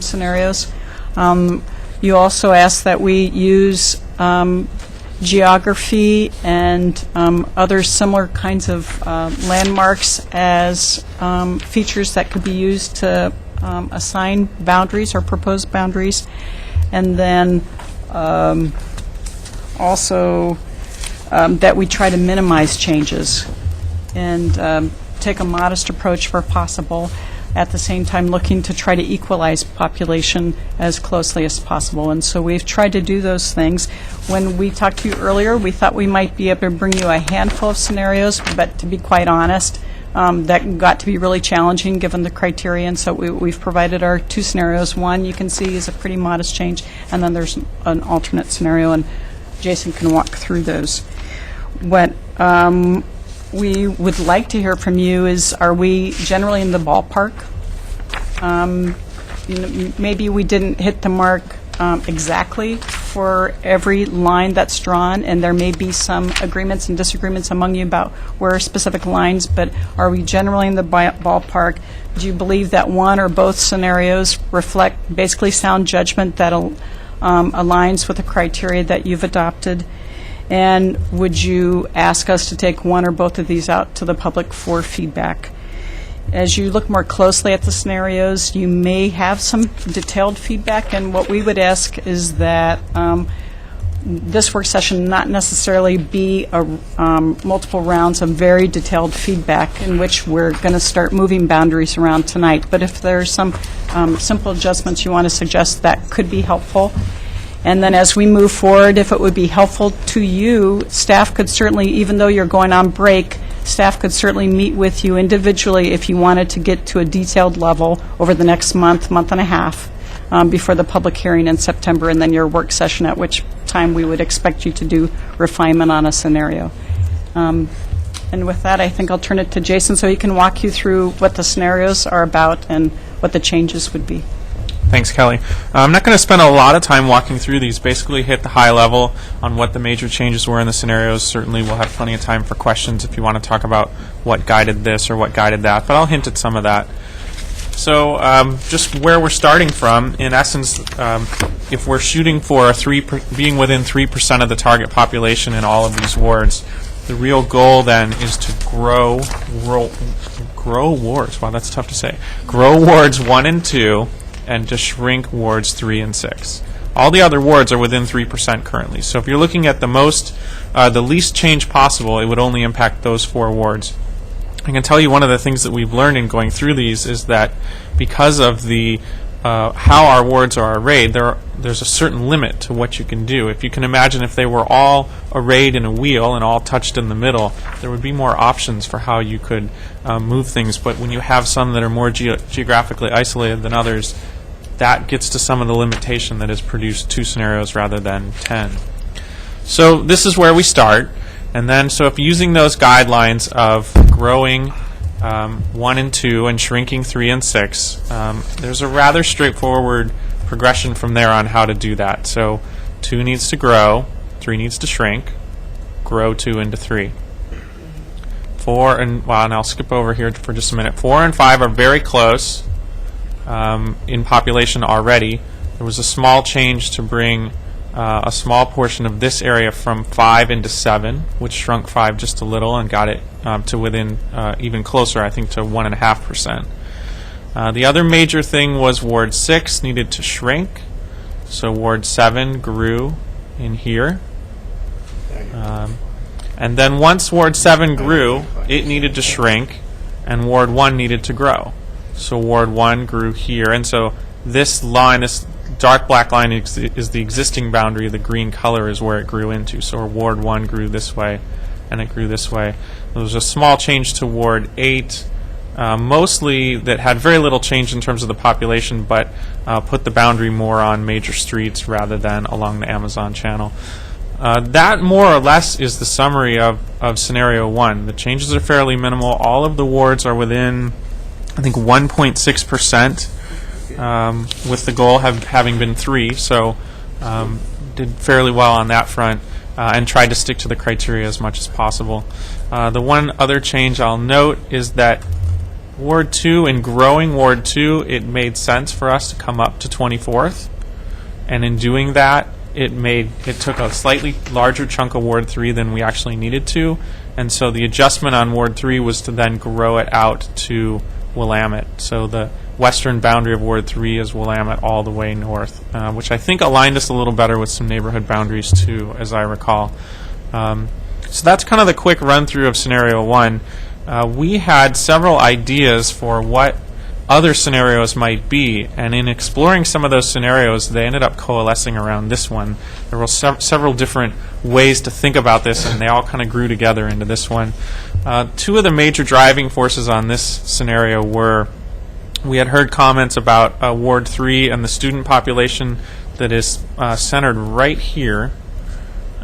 scenarios. You also asked that we use geography and other similar kinds of landmarks as features that could be used to assign boundaries or propose boundaries. And then also that we try to minimize changes and take a modest approach where possible, at the same time looking to try to equalize population as closely as possible. And so we've tried to do those things. When we talked to you earlier, we thought we might be able to bring you a handful of scenarios, but to be quite honest, that got to be really challenging given the criteria, and so we've provided our two scenarios. One you can see is a pretty modest change, and then there's an alternate scenario, and Jason can walk through those. What we would like to hear from you is, are we generally in the ballpark? Maybe we didn't hit the mark exactly for every line that's drawn, and there may be some agreements and disagreements among you about where specific lines, but are we generally in the ballpark? Do you believe that one or both scenarios reflect basically sound judgment that aligns with the criteria that you've adopted? And would you ask us to take one or both of these out to the public for feedback? As you look more closely at the scenarios, you may have some detailed feedback, and what we would ask is that this work session not necessarily be multiple rounds of very detailed feedback in which we're going to start moving boundaries around tonight. But if there's some simple adjustments you want to suggest, that could be helpful. And then as we move forward, if it would be helpful to you, staff could certainly, even though you're going on break, staff could certainly meet with you individually if you wanted to get to a detailed level over the next month and a half before the public hearing in September, and then your work session, at which time we would expect you to do refinement on a scenario. And with that, I think I'll turn it to Jason so he can walk you through what the scenarios are about and what the changes would be. Thanks, Kelly. I'm not going to spend a lot of time walking through these. Basically hit the high level on what the major changes were in the scenarios. Certainly we'll have plenty of time for questions if you want to talk about what guided this or what guided that, but I'll hint at some of that. So just where we're starting from, in essence, if we're shooting for being within 3% of the target population in all of these wards, the real goal then is to grow wards. Wow, that's tough to say. Grow wards 1 and 2, and to shrink wards 3 and 6. All the other wards are within 3% currently. So if you're looking at the least change possible, it would only impact those 4 wards. I can tell you one of the things that we've learned in going through these is that because of the how our wards are arrayed, there's a certain limit to what you can do. If you can imagine if they were all arrayed in a wheel and all touched in the middle, there would be more options for how you could move things. But when you have some that are more geographically isolated than others, that gets to some of the limitation that has produced 2 scenarios rather than 10. So this is where we start. And then, so if using those guidelines of growing 1 and 2 and shrinking 3 and 6, there's a rather straightforward progression from there on how to do that. So 2 needs to grow, 3 needs to shrink, grow 2 into 3. 4 and I'll skip over here for just a minute. 4 and 5 are very close in population already. There was a small change to bring a small portion of this area from 5 into 7, which shrunk 5 just a little and got it to within even closer, I think, to 1.5%. The other major thing was Ward 6 needed to shrink, so Ward 7 grew in here. And then once Ward 7 grew, it needed to shrink, and Ward 1 needed to grow. So Ward 1 grew here, and so this line, this dark black line is the existing boundary. The green color is where it grew into. So Ward 1 grew this way, and it grew this way. There was a small change to Ward 8, mostly that had very little change in terms of the population, but put the boundary more on major streets rather than along the Amazon Channel. That more or less is the summary of Scenario 1. The changes are fairly minimal. All of the wards are within, I think, 1.6%. With the goal having been 3, so did fairly well on that front, and tried to stick to the criteria as much as possible. The one other change I'll note is that Ward 2, in growing Ward 2, it made sense for us to come up to 24th, and in doing that, it took a slightly larger chunk of Ward 3 than we actually needed to, and so the adjustment on Ward 3 was to then grow it out to Willamette. So the western boundary of Ward 3 is Willamette all the way north, which I think aligned us a little better with some neighborhood boundaries too, as I recall. So that's kind of the quick run-through of Scenario 1. We had several ideas for what other scenarios might be, and in exploring some of those scenarios, they ended up coalescing around this one. There were several different ways to think about this, and they all kind of grew together into this one. 2 of the major driving forces on this scenario were, we had heard comments about Ward 3 and the student population that is centered right here,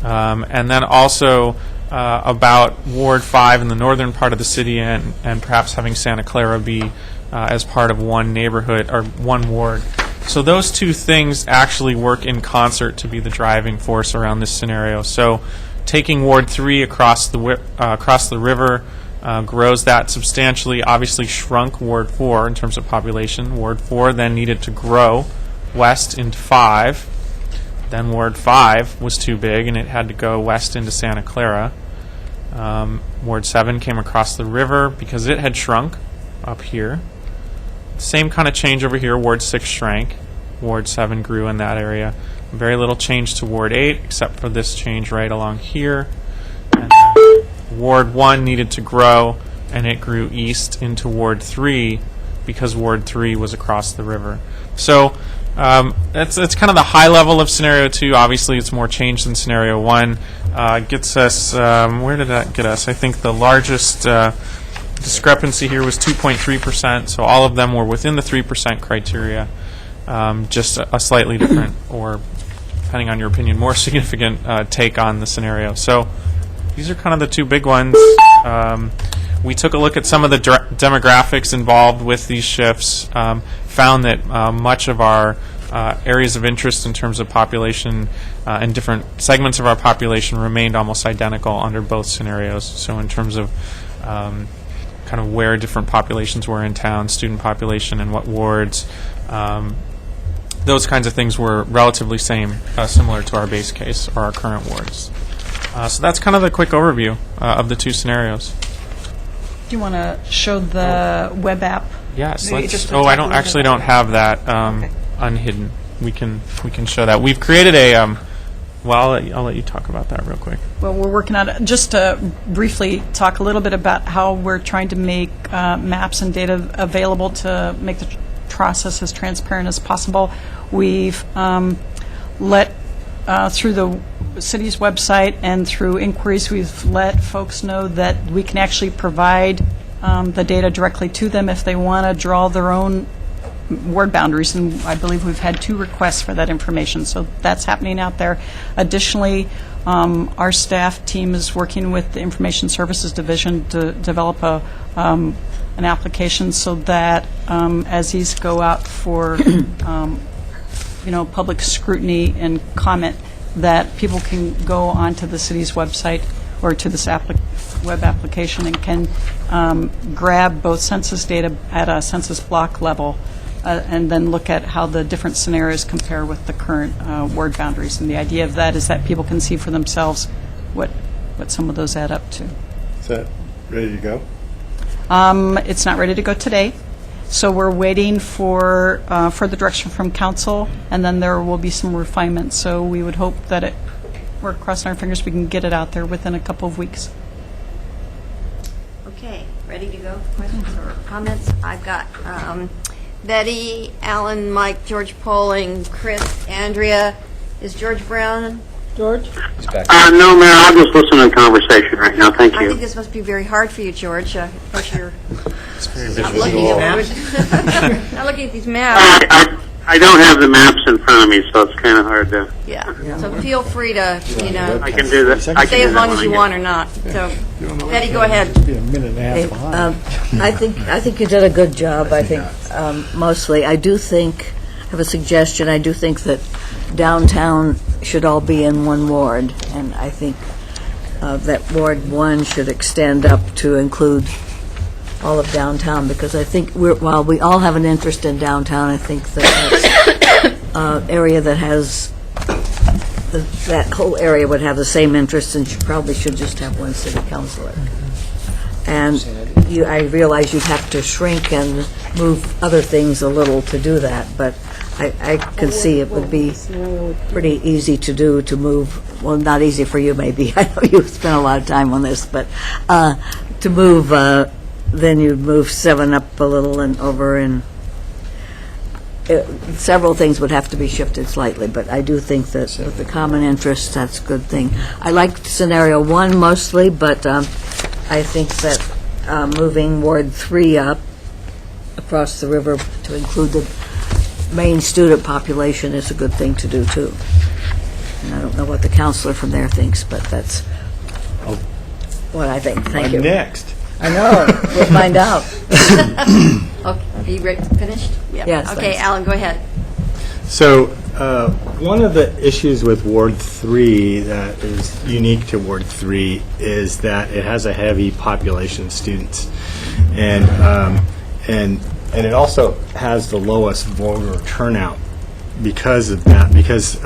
and then also about Ward 5 in the northern part of the city, and perhaps having Santa Clara be as part of one neighborhood or one ward. So those 2 things actually work in concert to be the driving force around this scenario. So taking Ward 3 across the river grows that substantially, obviously shrunk Ward 4 in terms of population. Ward 4 then needed to grow west into 5. Then Ward 5 was too big and it had to go west into Santa Clara. Ward 7 came across the river because it had shrunk up here. Same kind of change over here. Ward 6 shrank. Ward 7 grew in that area. Very little change to Ward 8 except for this change right along here. And Ward 1 needed to grow, and it grew east into Ward 3 because Ward 3 was across the river. So that's kind of the high level of Scenario 2. Obviously, it's more change than Scenario 1. Gets us, where did that get us? I think the largest discrepancy here was 2.3%, so all of them were within the 3% criteria, just a slightly different, or depending on your opinion, more significant take on the scenario. So these are kind of the 2 big ones. we took a look at some of the demographics involved with these shifts, found that much of our areas of interest in terms of population and different segments of our population remained almost identical under both scenarios. So in terms of kind of where different populations were in town, student population and what wards, those kinds of things were relatively similar to our base case or our current wards. So that's kind of the quick overview of the two scenarios. Do you want to show the web app? Yes. Maybe Let's. just to Oh, talk I a little don't bit have that unhidden. We can show that. We've created a. Well, I'll let you talk about that real quick. Well, we're working on it. Just to briefly talk a little bit about how we're trying to make maps and data available to make the process as transparent as possible. We've let, through the city's website and through inquiries, we've let folks know that we can actually provide the data directly to them if they want to draw their own ward boundaries, and I believe we've had 2 requests for that information, so that's happening out there. Additionally, our staff team is working with the Information Services Division to develop an application so that as these go out for public scrutiny and comment, that people can go onto the city's website or to this web application and can grab both census data at a census block level and then look at how the different scenarios compare with the current ward boundaries. And the idea of that is that people can see for themselves what some of those add up to. Is that ready to go? It's not ready to go today, so we're waiting for further direction from council, and then there will be some refinements. So we would hope that we're crossing our fingers we can get it out there within a couple of weeks. Okay, ready to go? Questions or comments? I've got Betty, Alan, Mike, George Poling, Chris, Andrea. Is George Brown? George? No, Mayor, I'll just listen to the conversation right now. Thank I you. think this must be very hard for you, George. Of course, you're not looking at these maps. I don't have the maps in front of me, so it's kind of hard to. Yeah. So feel free to, I can do that. I can stay do as that long when as I you get- want or not. So, Betty, go ahead. Be a minute and a half behind. I think you did a good job. I think mostly. I do think, I have a suggestion. I do think that downtown should all be in one ward, and I think that Ward 1 should extend up to include all of downtown, because I think while we all have an interest in downtown, I think that that's area that has that whole area would have the same interest, and probably should just have one city councilor. And I realize you'd have to shrink and move other things a little to do that, but I can see it would be pretty easy to do, to move, well, not easy for you maybe, I know you've spent a lot of time on this, but to move, then you'd move 7 up a little and over, and several things would have to be shifted slightly, but I do think that with the common interest, that's a good thing. I liked scenario 1 mostly, but I think that moving Ward 3 up across the river to include the main student population is a good thing to do, too. And I don't know what the counselor from there thinks, but that's what I think. Thank you. Next. I know. We'll find out. Okay, are you ready? Finished? Yeah. Yes, Okay, thanks. Alan, go ahead. So one of the issues with Ward 3 that is unique to Ward 3 is that it has a heavy population of students, and it also has the lowest voter turnout because of that. Because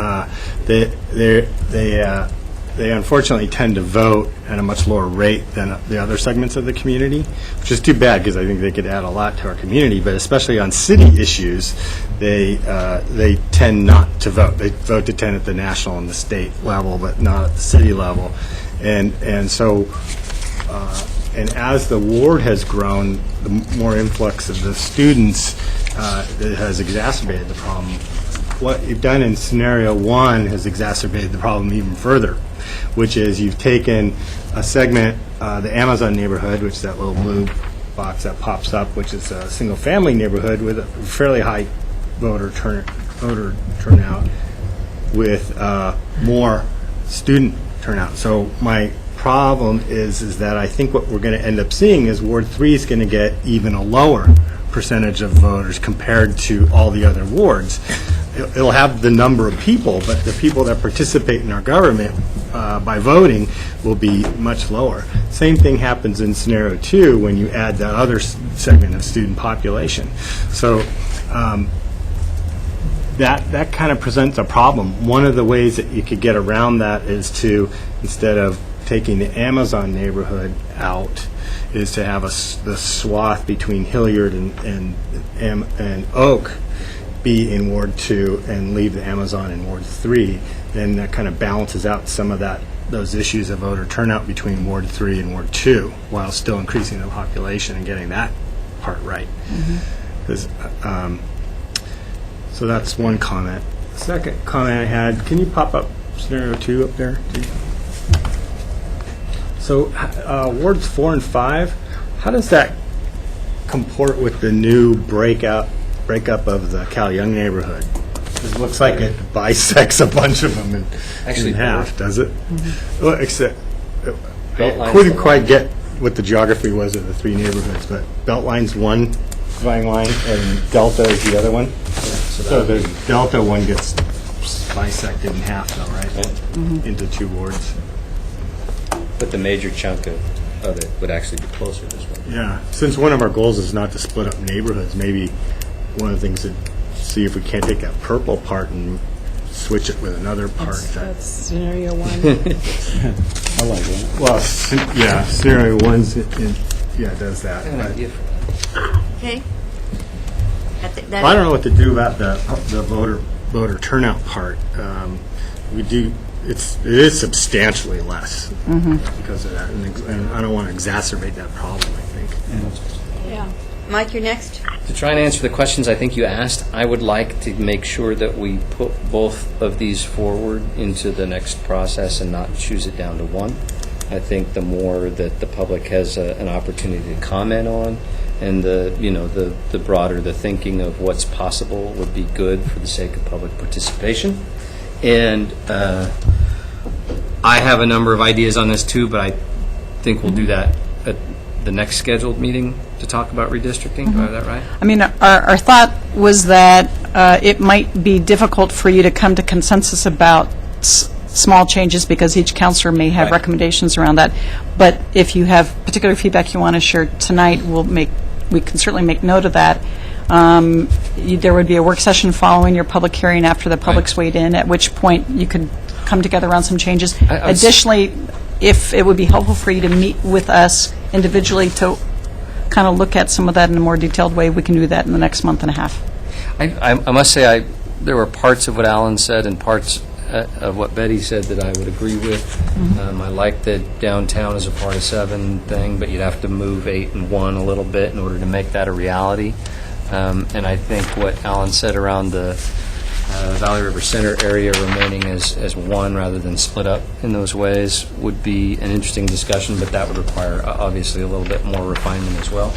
they unfortunately tend to vote at a much lower rate than the other segments of the community, which is too bad because I think they could add a lot to our community. But especially on city issues, they tend not to vote. They vote to 10 at the national and the state level, but not at the city level. And so as the ward has grown, the more influx of the students it has exacerbated the problem. What you've done in scenario 1 has exacerbated the problem even further, which is you've taken a segment, the Amazon neighborhood, which is that little blue box that pops up, which is a single-family neighborhood with a fairly high voter turnout, with more student turnout. So my problem is that I think what we're going to end up seeing is Ward 3 is going to get even a lower percentage of voters compared to all the other wards. It'll have the number of people, but the people that participate in our government by voting will be much lower. Same thing happens in scenario 2 when you add that other segment of student population. So that kind of presents a problem. One of the ways that you could get around that is to, instead of taking the Amazon neighborhood out, is to have the swath between Hilliard and Oak be in Ward 2 and leave the Amazon in Ward 3. Then that kind of balances out some of those issues of voter turnout between Ward 3 and Ward 2, while still increasing the population and getting that part right. So that's one comment. Second comment I had, can you pop up scenario 2 up there? So wards 4 and 5, how does that comport with the new breakup of the Cal Young neighborhood? It looks like it bisects a bunch of them in half, does it? Well, except I couldn't quite get what the geography was of the three neighborhoods, but Beltline's one dividing line and Delta is the other one. So the Delta one gets bisected in half, though, right? Into two wards. But the major chunk of it would actually be closer this way. Yeah. Since one of our goals is not to split up neighborhoods, maybe one of the things to see if we can't take that purple part and switch it with another part. That's scenario 1. I like that. Well, scenario 1's it does that. I have an idea for Okay. Well, I don't know what to do about the voter turnout part. It is substantially less because of that, and I don't want to exacerbate that problem, I think. Yeah. Mike, you're next. To try and answer the questions I think you asked, I would like to make sure that we put both of these forward into the next process and not choose it down to one. I think the more that the public has an opportunity to comment on, and the broader the thinking of what's possible would be good for the sake of public participation. And I have a number of ideas on this too, but I think we'll do that at the next scheduled meeting to talk about redistricting. Do I have that right? I mean, our thought was that it might be difficult for you to come to consensus about small changes because each counselor may have Right. recommendations around that. But if you have particular feedback you want to share tonight, we can certainly make note of that. There would be a work session following your public hearing after the public's weighed in, at which point you could come together around some changes. Additionally, if it would be helpful for you to meet with us individually to kind of look at some of that in a more detailed way, we can do that in the next month and a half. I must say there were parts of what Alan said and parts of what Betty said that I would agree with. I like the downtown as a part of 7 thing, but you'd have to move 8 and 1 a little bit in order to make that a reality. And I think what Alan said around the Valley River Center area remaining as one rather than split up in those ways would be an interesting discussion, but that would require obviously a little bit more refinement as well.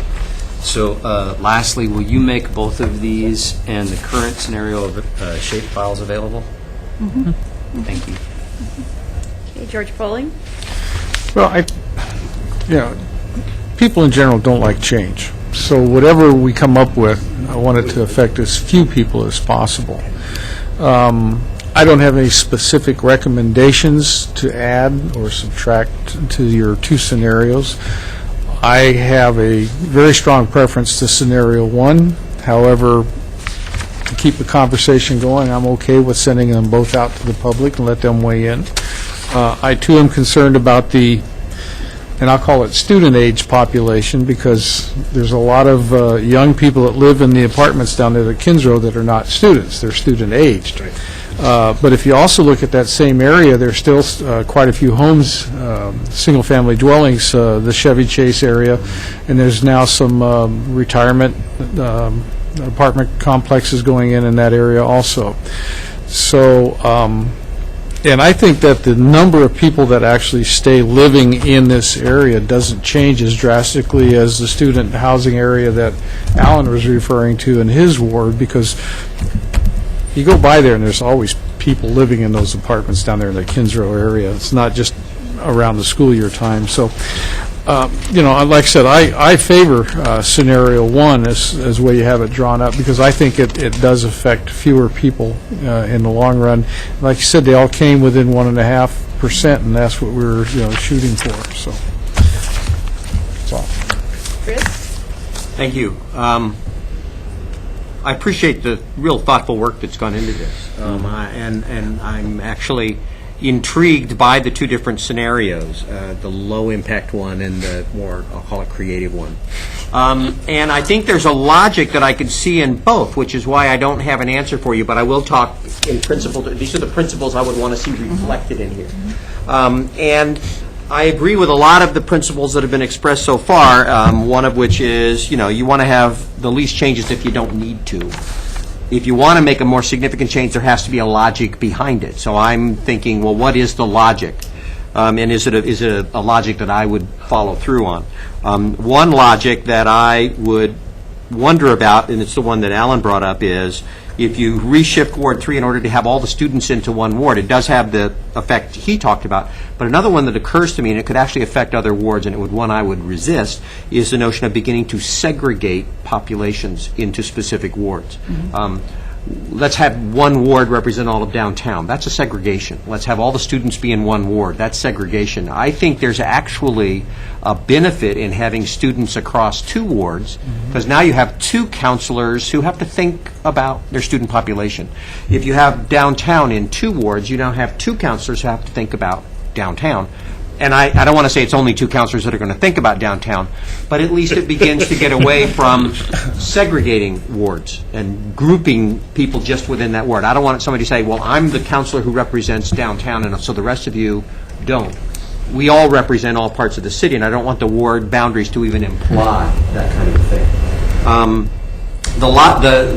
So lastly, will you make both of these and the current scenario of shape files available? Thank you. Okay, George Bowling. Well, people in general don't like change. So whatever we come up with, I want it to affect as few people as possible. I don't have any specific recommendations to add or subtract to your 2 scenarios. I have a very strong preference to scenario 1. However, to keep the conversation going, I'm okay with sending them both out to the public and let them weigh in. I, too, am concerned about and I'll call it student-age population, because there's a lot of young people that live in the apartments down there at Kinsrow that are not students. They're student-aged. But if you also look at that same area, there's still quite a few homes, single-family dwellings, the Chevy Chase area, and there's now some retirement apartment complexes going in that area also. So, and I think that the number of people that actually stay living in this area doesn't change as drastically as the student housing area that Alan was referring to in his ward, because you go by there and there's always people living in those apartments down there in the Kinsrow area. It's not just around the school year time. So, like I said, I favor scenario 1 as way you have it drawn up, because I think it does affect fewer people in the long run. Like you said, they all came within 1.5%, and that's what we were shooting for. So, that's all. Chris? Thank you. I appreciate the real thoughtful work that's gone into this, and I'm actually intrigued by the two different scenarios, the low-impact one and the more, I'll call it, creative one. And I think there's a logic that I could see in both, which is why I don't have an answer for you, but I will talk in principle. These are the principles I would want to see reflected in here. And I agree with a lot of the principles that have been expressed so far, one of which is, you want to have the least changes if you don't need to. If you want to make a more significant change, there has to be a logic behind it. So I'm thinking, well, what is the logic? And is it a logic that I would follow through on? One logic that I would wonder about, and it's the one that Alan brought up, is if you reshift Ward 3 in order to have all the students into one ward, it does have the effect he talked about. But another one that occurs to me, and it could actually affect other wards, and it would one I would resist, is the notion of beginning to segregate populations into specific wards. Let's have one ward represent all of downtown. That's a segregation. Let's have all the students be in one ward. That's segregation. I think there's actually a benefit in having students across two wards, because now you have two counselors who have to think about their student population. If you have downtown in two wards, you now have two counselors who have to think about downtown. And I don't want to say it's only two counselors that are going to think about downtown, but at least it begins to get away from segregating wards and grouping people just within that ward. I don't want somebody to say, well, I'm the counselor who represents downtown, and so the rest of you don't. We all represent all parts of the city, and I don't want the ward boundaries to even imply that kind of thing.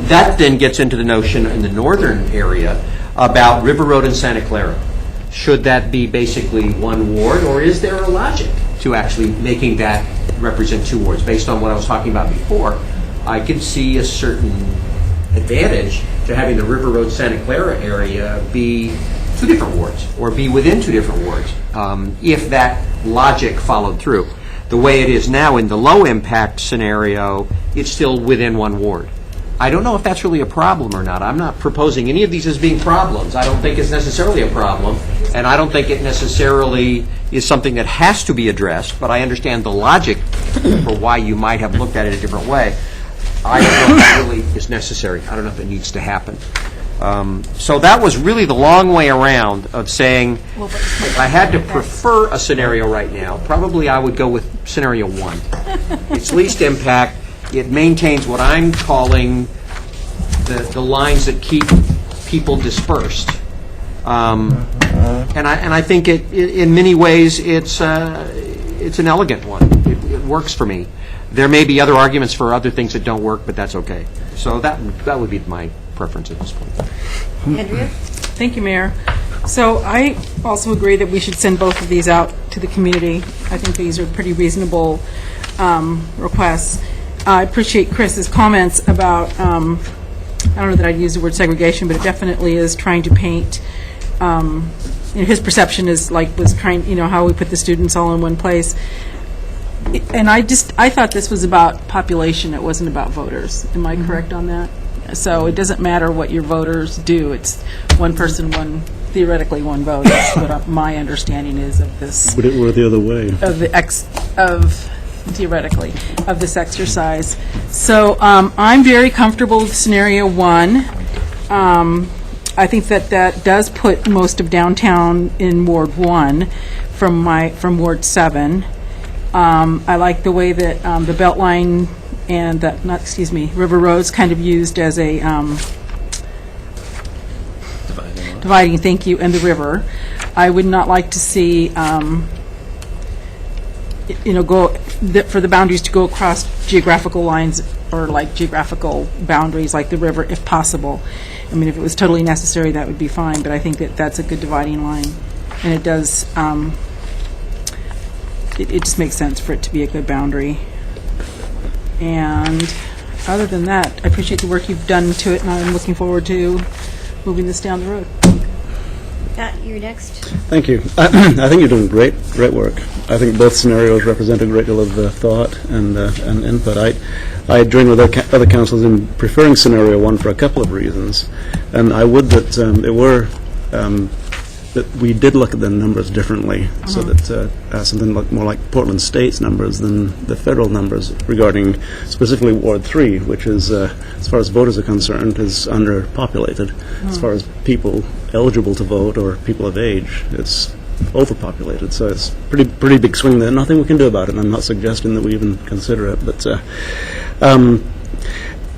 That then gets into the notion in the northern area about River Road and Santa Clara. Should that be basically one ward, or is there a logic to actually making that represent two wards? Based on what I was talking about before, I could see a certain advantage to having the River Road Santa Clara area be two different wards, or be within two different wards, if that logic followed through. The way it is now in the low impact scenario, it's still within one ward. I don't know if that's really a problem or not. I'm not proposing any of these as being problems. I don't think it's necessarily a problem, and I don't think it necessarily is something that has to be addressed, but I understand the logic for why you might have looked at it a different way. I don't know if that really is necessary. I don't know if it needs to happen. So that was really the long way around of saying, if I had to prefer a scenario right now, probably I would go with scenario 1. It's least impact. It maintains what I'm calling the lines that keep people dispersed. And I think in many ways it's an elegant one. It works for me. There may be other arguments for other things that don't work, but that's okay. So that would be my preference at this point. Andrea? Thank you, Mayor. So I also agree that we should send both of these out to the community. I think these are pretty reasonable requests. I appreciate Chris's comments about, I don't know that I'd use the word segregation, but it definitely is trying to paint, his perception is was trying, how we put the students all in one place. And I thought this was about population, it wasn't about voters. Am I correct on that? So it doesn't matter what your voters do, it's one person, theoretically one vote. That's what my understanding is of this. But it were the other way. Theoretically, of this exercise. So I'm very comfortable with scenario 1. I think that does put most of downtown in Ward 1 from Ward 7. I like the way that the Beltline and River Road's kind of used as a dividing, thank you, and the river. I would not like to see for the boundaries to go across geographical lines or geographical boundaries like the river if possible. I mean, if it was totally necessary, that would be fine, but I think that that's a good dividing line. And it does, it just makes sense for it to be a good boundary. And other than that, I appreciate the work you've done to it, and I'm looking forward to moving this down the road. Pat, you're next. Thank you. I think you're doing great work. I think both scenarios represent a great deal of thought and input. I join with other councils in preferring scenario 1 for a couple of reasons, and I would that we did look at the numbers differently, so that something more like Portland State's numbers than the federal numbers regarding specifically Ward 3, which is, as far as voters are concerned, is underpopulated. As far as people eligible to vote or people of age, it's overpopulated. So it's pretty big swing there. Nothing we can do about it, and I'm not suggesting that we even consider it. But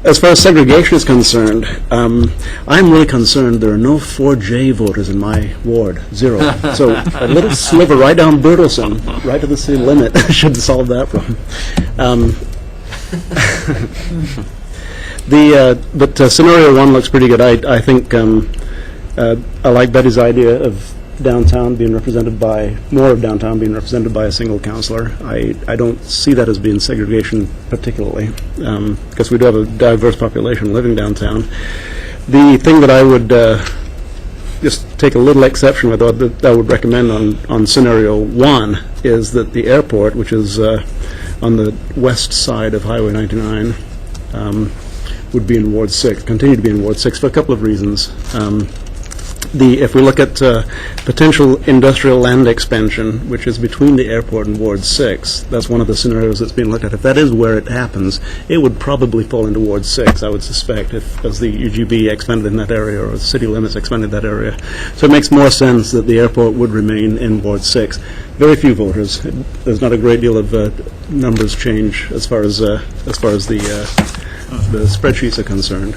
as far as segregation is concerned, I'm really concerned there are no 4J voters in my ward, 0. So a little sliver right down Bertelson, right to the city limit, should solve that problem. But scenario 1 looks pretty good. I think I like Betty's idea of downtown being represented by, more of downtown being represented by a single councillor. I don't see that as being segregation particularly, because we do have a diverse population living downtown. The thing that I would just take a little exception with, or that I would recommend on scenario 1, is that the airport, which is on the west side of Highway 99, would be in Ward 6, continue to be in Ward 6 for a couple of reasons. If we look at potential industrial land expansion, which is between the airport and Ward 6, that's one of the scenarios that's being looked at. If that is where it happens, it would probably fall into Ward 6, I would suspect, as the UGB expanded in that area or the city limits expanded that area. So it makes more sense that the airport would remain in Ward 6. Very few voters. There's not a great deal of numbers change as far as the spreadsheets are concerned,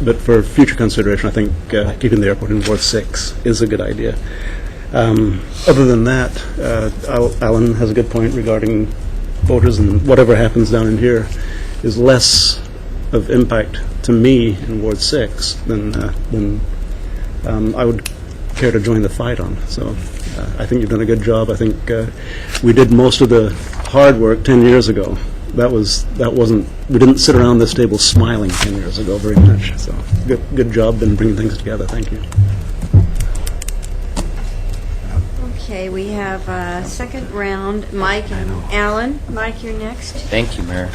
but for future consideration, I think keeping the airport in Ward 6 is a good idea. Other than that, Alan has a good point regarding voters, and whatever happens down in here is less of impact to me in Ward 6 than I would care to join the fight on. So I think you've done a good job. I think we did most of the hard work 10 years ago. That wasn't, we didn't sit around this table smiling 10 years ago very much. So good job in bringing things together. Thank you. Okay, we have a second round. Mike and Alan. Mike, you're next. Thank you, Mayor.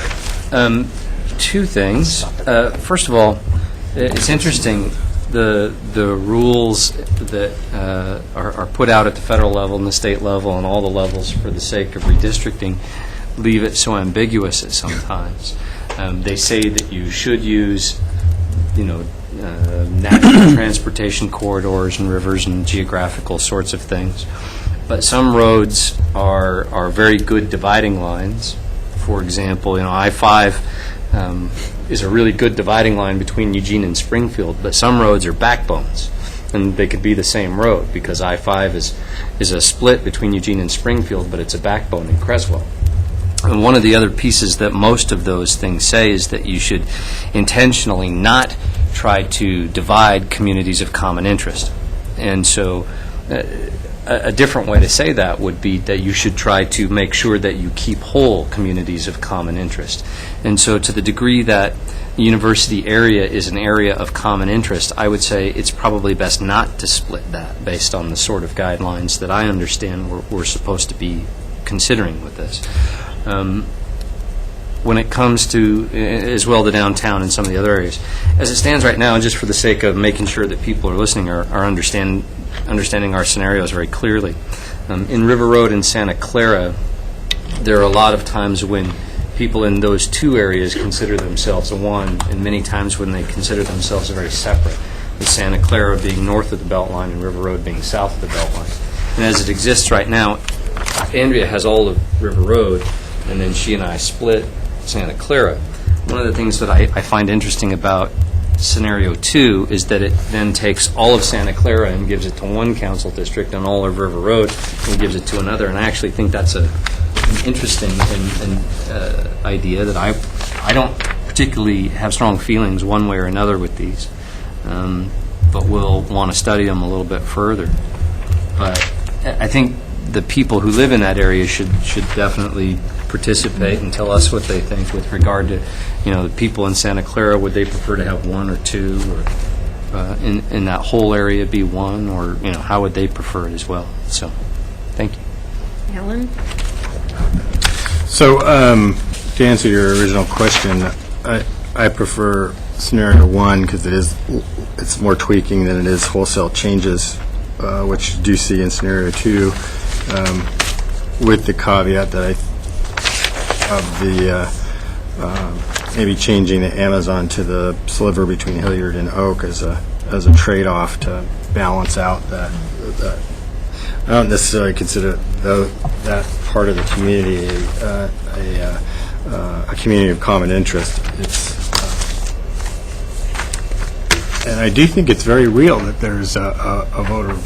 Two things. First of all, it's interesting, the rules that are put out at the federal level and the state level and all the levels for the sake of redistricting leave it so ambiguous at sometimes. They say that you should use, natural transportation corridors and rivers and geographical sorts of things. But some roads are very good dividing lines. For example, I-5 is a really good dividing line between Eugene and Springfield, but some roads are backbones, and they could be the same road because I-5 is a split between Eugene and Springfield, but it's a backbone in Creswell. And one of the other pieces that most of those things say is that you should intentionally not try to divide communities of common interest. And so a different way to say that would be that you should try to make sure that you keep whole communities of common interest. And so to the degree that the university area is an area of common interest, I would say it's probably best not to split that based on the sort of guidelines that I understand we're supposed to be considering with this. When it comes to, as well, the downtown and some of the other areas, as it stands right now, and just for the sake of making sure that people are listening are understanding our scenarios very clearly, in River Road and Santa Clara, there are a lot of times when people in those two areas consider themselves a one, and many times when they consider themselves a very separate, with Santa Clara being north of the Beltline and River Road being south of the Beltline. And as it exists right now, Andrea has all of River Road, and then she and I split Santa Clara. One of the things that I find interesting about scenario 2 is that it then takes all of Santa Clara and gives it to one council district, and all of River Road and gives it to another. And I actually think that's an interesting idea that I don't particularly have strong feelings one way or another with these, but we'll want to study them a little bit further. But I think the people who live in that area should definitely participate and tell us what they think with regard to, the people in Santa Clara. Would they prefer to have one or two? Or in that whole area be one, or, how would they prefer it as well? So, thank you. Helen? So, to answer your original question, I prefer scenario 1 because it's more tweaking than it is wholesale changes, which you do see in scenario 2, with the caveat that maybe changing the Amazon to the sliver between Hilliard and Oak as a trade-off to balance out that. I don't necessarily consider that part of the community a community of common interest. And I do think it's very real that there's a voter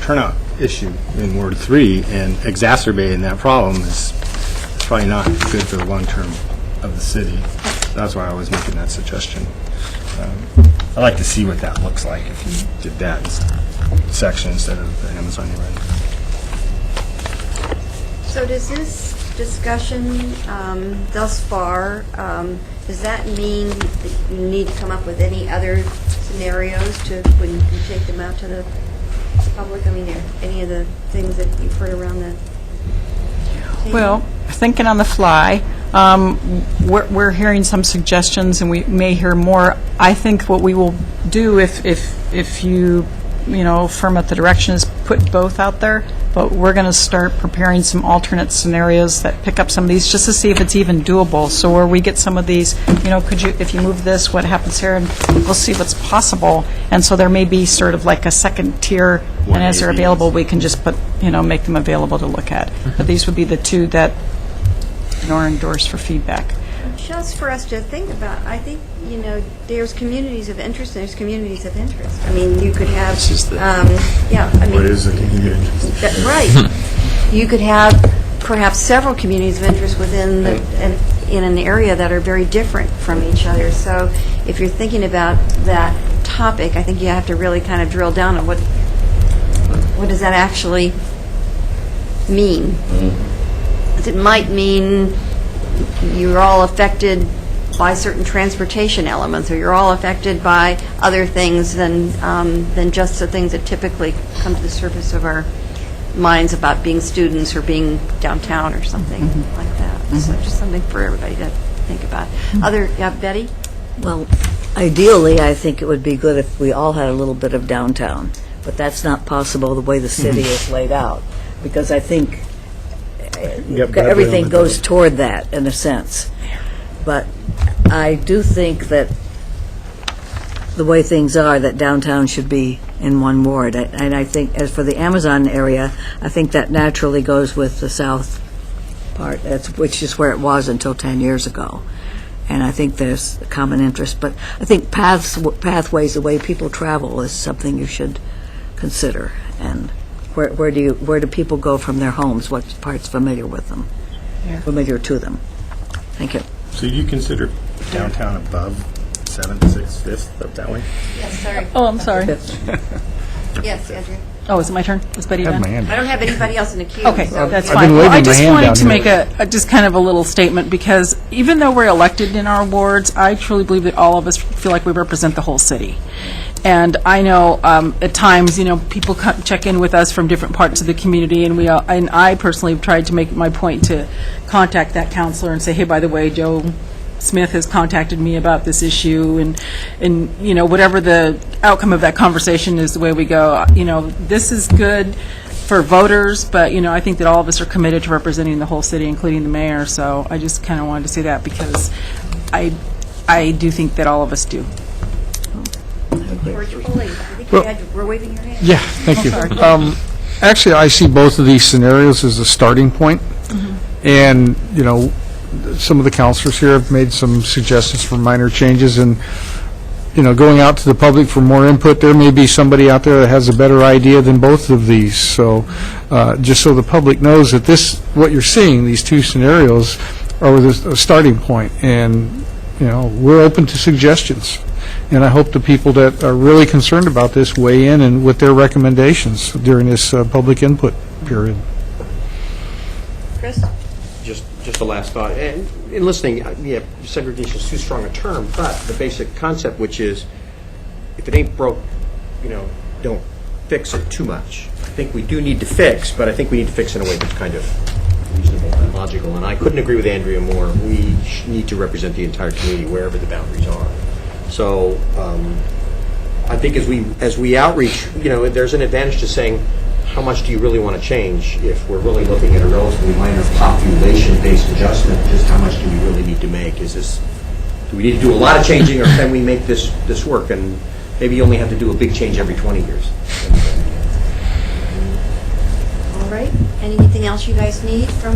turnout issue in Ward 3, and exacerbating that problem is probably not good for the long term of the city. That's why I was making that suggestion. I'd like to see what that looks like if you did that section instead of the Amazon you're running. So does this discussion thus far, does that mean that you need to come up with any other scenarios when you take them out to the public? I mean, are any of the things that you've heard around the table? Well, thinking on the fly, we're hearing some suggestions, and we may hear more. I think what we will do, if you firm up the direction, is put both out there. But we're going to start preparing some alternate scenarios that pick up some of these, just to see if it's even doable. So where we get some of these, if you move this, what happens here, and we'll see what's possible. And so there may be sort of like a second tier, and as they're available, we can just make them available to look at. But these would be the two that are endorsed for feedback. Just for us to think about, I think, there's communities of interest and there's communities of interest. I mean, you could have, What is a community of interest? Right. You could have perhaps several communities of interest within in an area that are very different from each other. So if you're thinking about that topic, I think you have to really kind of drill down on what does that actually mean. It might mean you're all affected by certain transportation elements, or you're all affected by other things than just the things that typically come to the surface of our minds about being students or being downtown or something like that. So just something for everybody to think about. Betty? Well, ideally, I think it would be good if we all had a little bit of downtown, but that's not possible the way the city is laid out, because I think everything goes toward that in a sense. But I do think that the way things are, that downtown should be in one ward. And I think, as for the Amazon area, I think that naturally goes with the south part, which is where it was until 10 years ago. And I think there's a common interest. But I think pathways, the way people travel, is something you should consider. And where do people go from their homes? What part's familiar with them? Familiar to them? Thank you. So you consider downtown above 7th, 6th, 5th, up that way? Yes, sorry. Oh, I'm sorry. Yes, Andrea. Oh, is it my turn? Is Betty I have done? my hand I don't have anybody else in the queue. Okay, so that's I've fine. been Well, I waving my just hand wanted down to here. make just kind of a little statement, because even though we're elected in our wards, I truly believe that all of us feel like we represent the whole city. And I know at times, people check in with us from different parts of the community, and and I personally have tried to make it my point to contact that counselor and say, hey, by the way, Joe Smith has contacted me about this issue, and whatever the outcome of that conversation is, the way we go, this is good for voters, but I think that all of us are committed to representing the whole city, including the mayor. So I just kind of wanted to say that, because I do think that all of us do. George Foley, I think you were waving your hand. Yeah, thank you. Actually, I see both of these scenarios as a starting point. And, some of the counselors here have made some suggestions for minor changes, and, going out to the public for more input, there may be somebody out there that has a better idea than both of these. So just so the public knows that what you're seeing, these two scenarios, are a starting point. And, we're open to suggestions. And I hope the people that are really concerned about this weigh in and with their recommendations during this public input period. Chris? Just a last thought. And in listening, segregation is too strong a term, but the basic concept, which is if it ain't broke, don't fix it too much. I think we do need to fix, but I think we need to fix in a way that's kind of reasonable and logical. And I couldn't agree with Andrea more. We need to represent the entire community wherever the boundaries are. So I think as we outreach, there's an advantage to saying, how much do you really want to change? If we're really looking at a relatively minor population-based adjustment, just how much do we really need to make? Do we need to do a lot of changing, or can we make this work? And maybe you only have to do a big change every 20 years. All right. Anything else you guys need from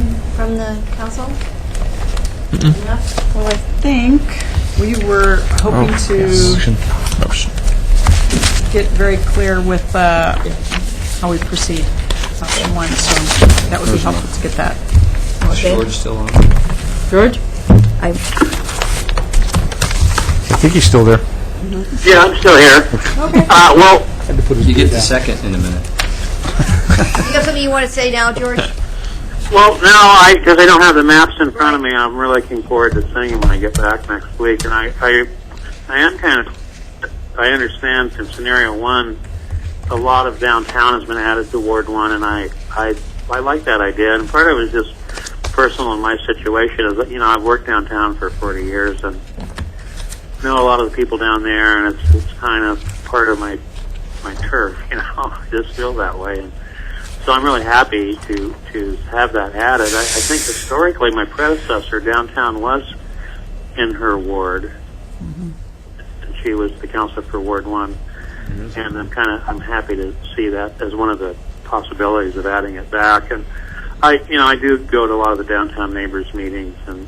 the council? Enough? Well, I think we were hoping to Motion. get very clear with how we proceed, option 1, so that would be helpful to get that. Is George still on? George? I think he's still there. Yeah, I'm still here. Okay. Well, You get the second in a minute. You got something you want to say now, George? now, because I don't have the maps in front of me, I'm really looking forward to seeing them when I get back next week. And I am I understand from scenario 1, a lot of downtown has been added to Ward 1, and I like that idea. And part of it is just personal in my situation. Is that, I've worked downtown for 40 years and know a lot of the people down there, and it's kind of part of my turf. I just feel that way. And so I'm really happy to have that added. I think historically my predecessor downtown was in her ward. Mm-hmm. She was the counselor for Ward 1. And I'm happy to see that as one of the possibilities of adding it back. And I do go to a lot of the downtown neighbors meetings, and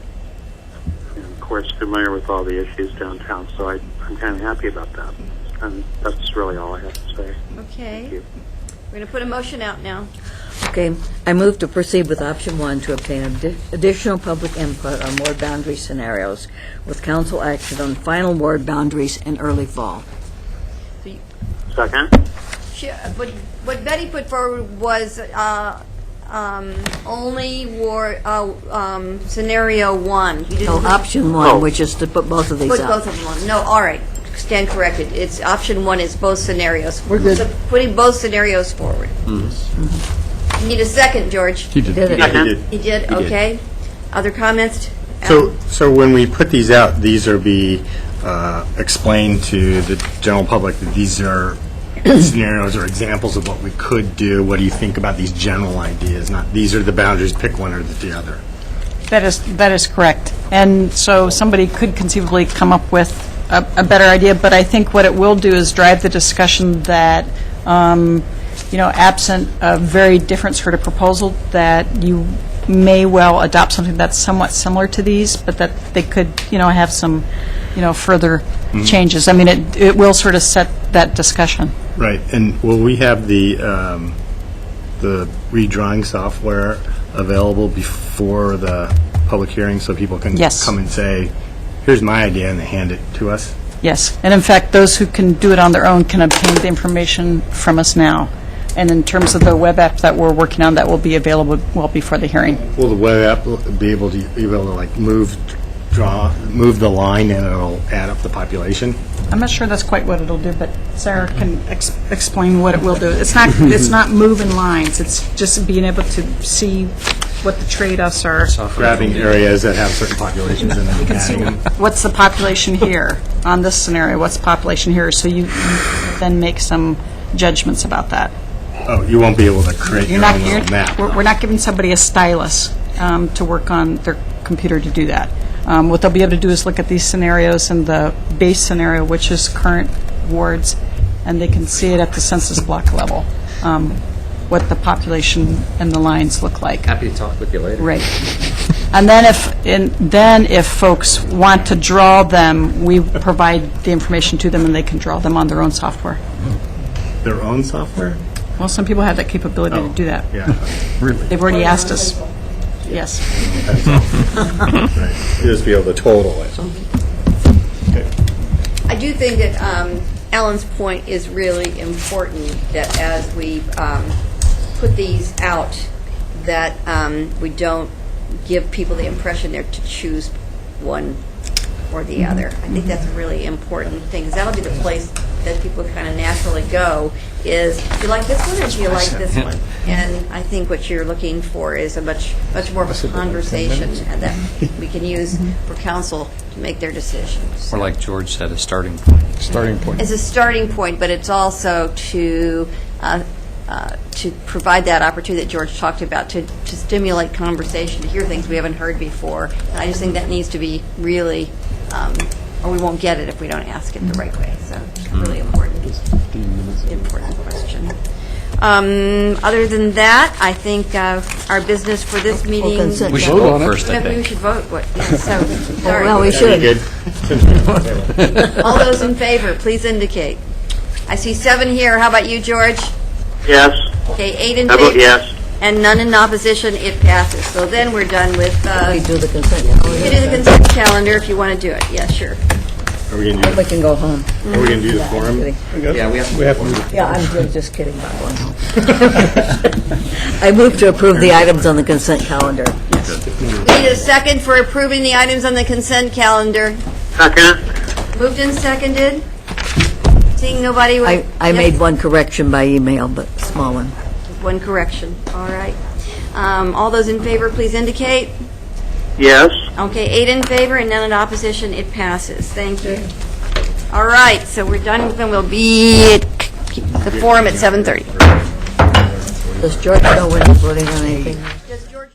of course familiar with all the issues downtown. So I'm kind of happy about that. And that's really all I have to say. Okay. Thank you. We're going to put a motion out now. Okay, I move to proceed with option 1 to obtain additional public input on ward boundary scenarios with council action on final ward boundaries in early fall. Second? What Betty put forward was only scenario 1. You didn't So option 1, which is to put both of these put out. both of them on. No, all right. Stand corrected. It's option 1 is both scenarios. We're good. So putting both scenarios forward. Mm-hmm. You need a second, George. He did. Did it. Second? You did? Okay. Other comments? So when we put these out, these are explained to the general public that these are scenarios or examples of what we could do. What do you think about these general ideas? Not these are the boundaries, pick one or the other. That is correct. And so somebody could conceivably come up with a better idea, but I think what it will do is drive the discussion that, absent a very different sort of proposal, that you may well adopt something that's somewhat similar to these, but that they could, have some, further changes. I mean, it will sort of set that discussion. Right. And will we have the redrawing software available before the public hearing so people can Yes. come and say, here's my idea, and they hand it to us? Yes, and in fact, those who can do it on their own can obtain the information from us now. And in terms of the web app that we're working on, that will be available well before the hearing. Will the web app be able to like move the line and it'll add up the population? I'm not sure that's quite what it'll do, but Sarah can explain what it will do. It's not moving lines, it's just being able to see what the trade-offs are. Grabbing areas that have certain populations and then adding them. What's the population here on this scenario? What's the population here? So you then make some judgments about that. Oh, you won't be able to create your own little map. We're not giving somebody a stylus to work on their computer to do that. What they'll be able to do is look at these scenarios and the base scenario, which is current wards, and they can see it at the census block level, what the population and the lines look like. Happy to talk with you later. Right. And then if folks want to draw them, we provide the information to them, and they can draw them on their own software. Their own software? Well, some people have that capability to do that. Yeah. Really? They've already asked us. Yes. Right. You just be able to total it. Okay. I do think that Alan's point is really important, that as we put these out, that we don't give people the impression they're to choose one or the other. I think that's a really important thing, 'cause that'll be the place that people kind of naturally go is, do you like this one or do you like this one? And I think what you're looking for is a much more of a conversation that we can use for council to make their decisions. Or like George said, a starting point. Starting point. It's a starting point, but it's also to provide that opportunity that George talked about, to stimulate conversation, to hear things we haven't heard before. And I just think that needs to be really, or we won't get it if we don't ask it the right way. So it's really important question. Other than that, I think our business for this meeting. consent. We should Vote vote on it. first, I Maybe we think. should vote. What? Yeah, so sorry. Well, we should. Good. All those in favor, please indicate. I see 7 here. How about you, George? Yes. Okay, 8 in I vote favor. yes. And none in opposition, it passes. So then we're done with, We you do the consent. can do the consent calendar if you want to do it. Yeah, sure. Are we going We can go home. to do the forum? Yeah, we have to. Yeah, I'm just kidding about going home. I move to approve the items on the consent calendar. We need a second for approving the items on the consent calendar. Second. Moved and seconded. Seeing nobody with... I made one correction by email, but small one. One correction. All right. All those in favor, please indicate. Yes. Okay, 8 in favor and none in opposition. It passes. Thank you. All right, so we're done with them. We'll be at the forum at 7:30. Does George know when he's voting on anything? Does George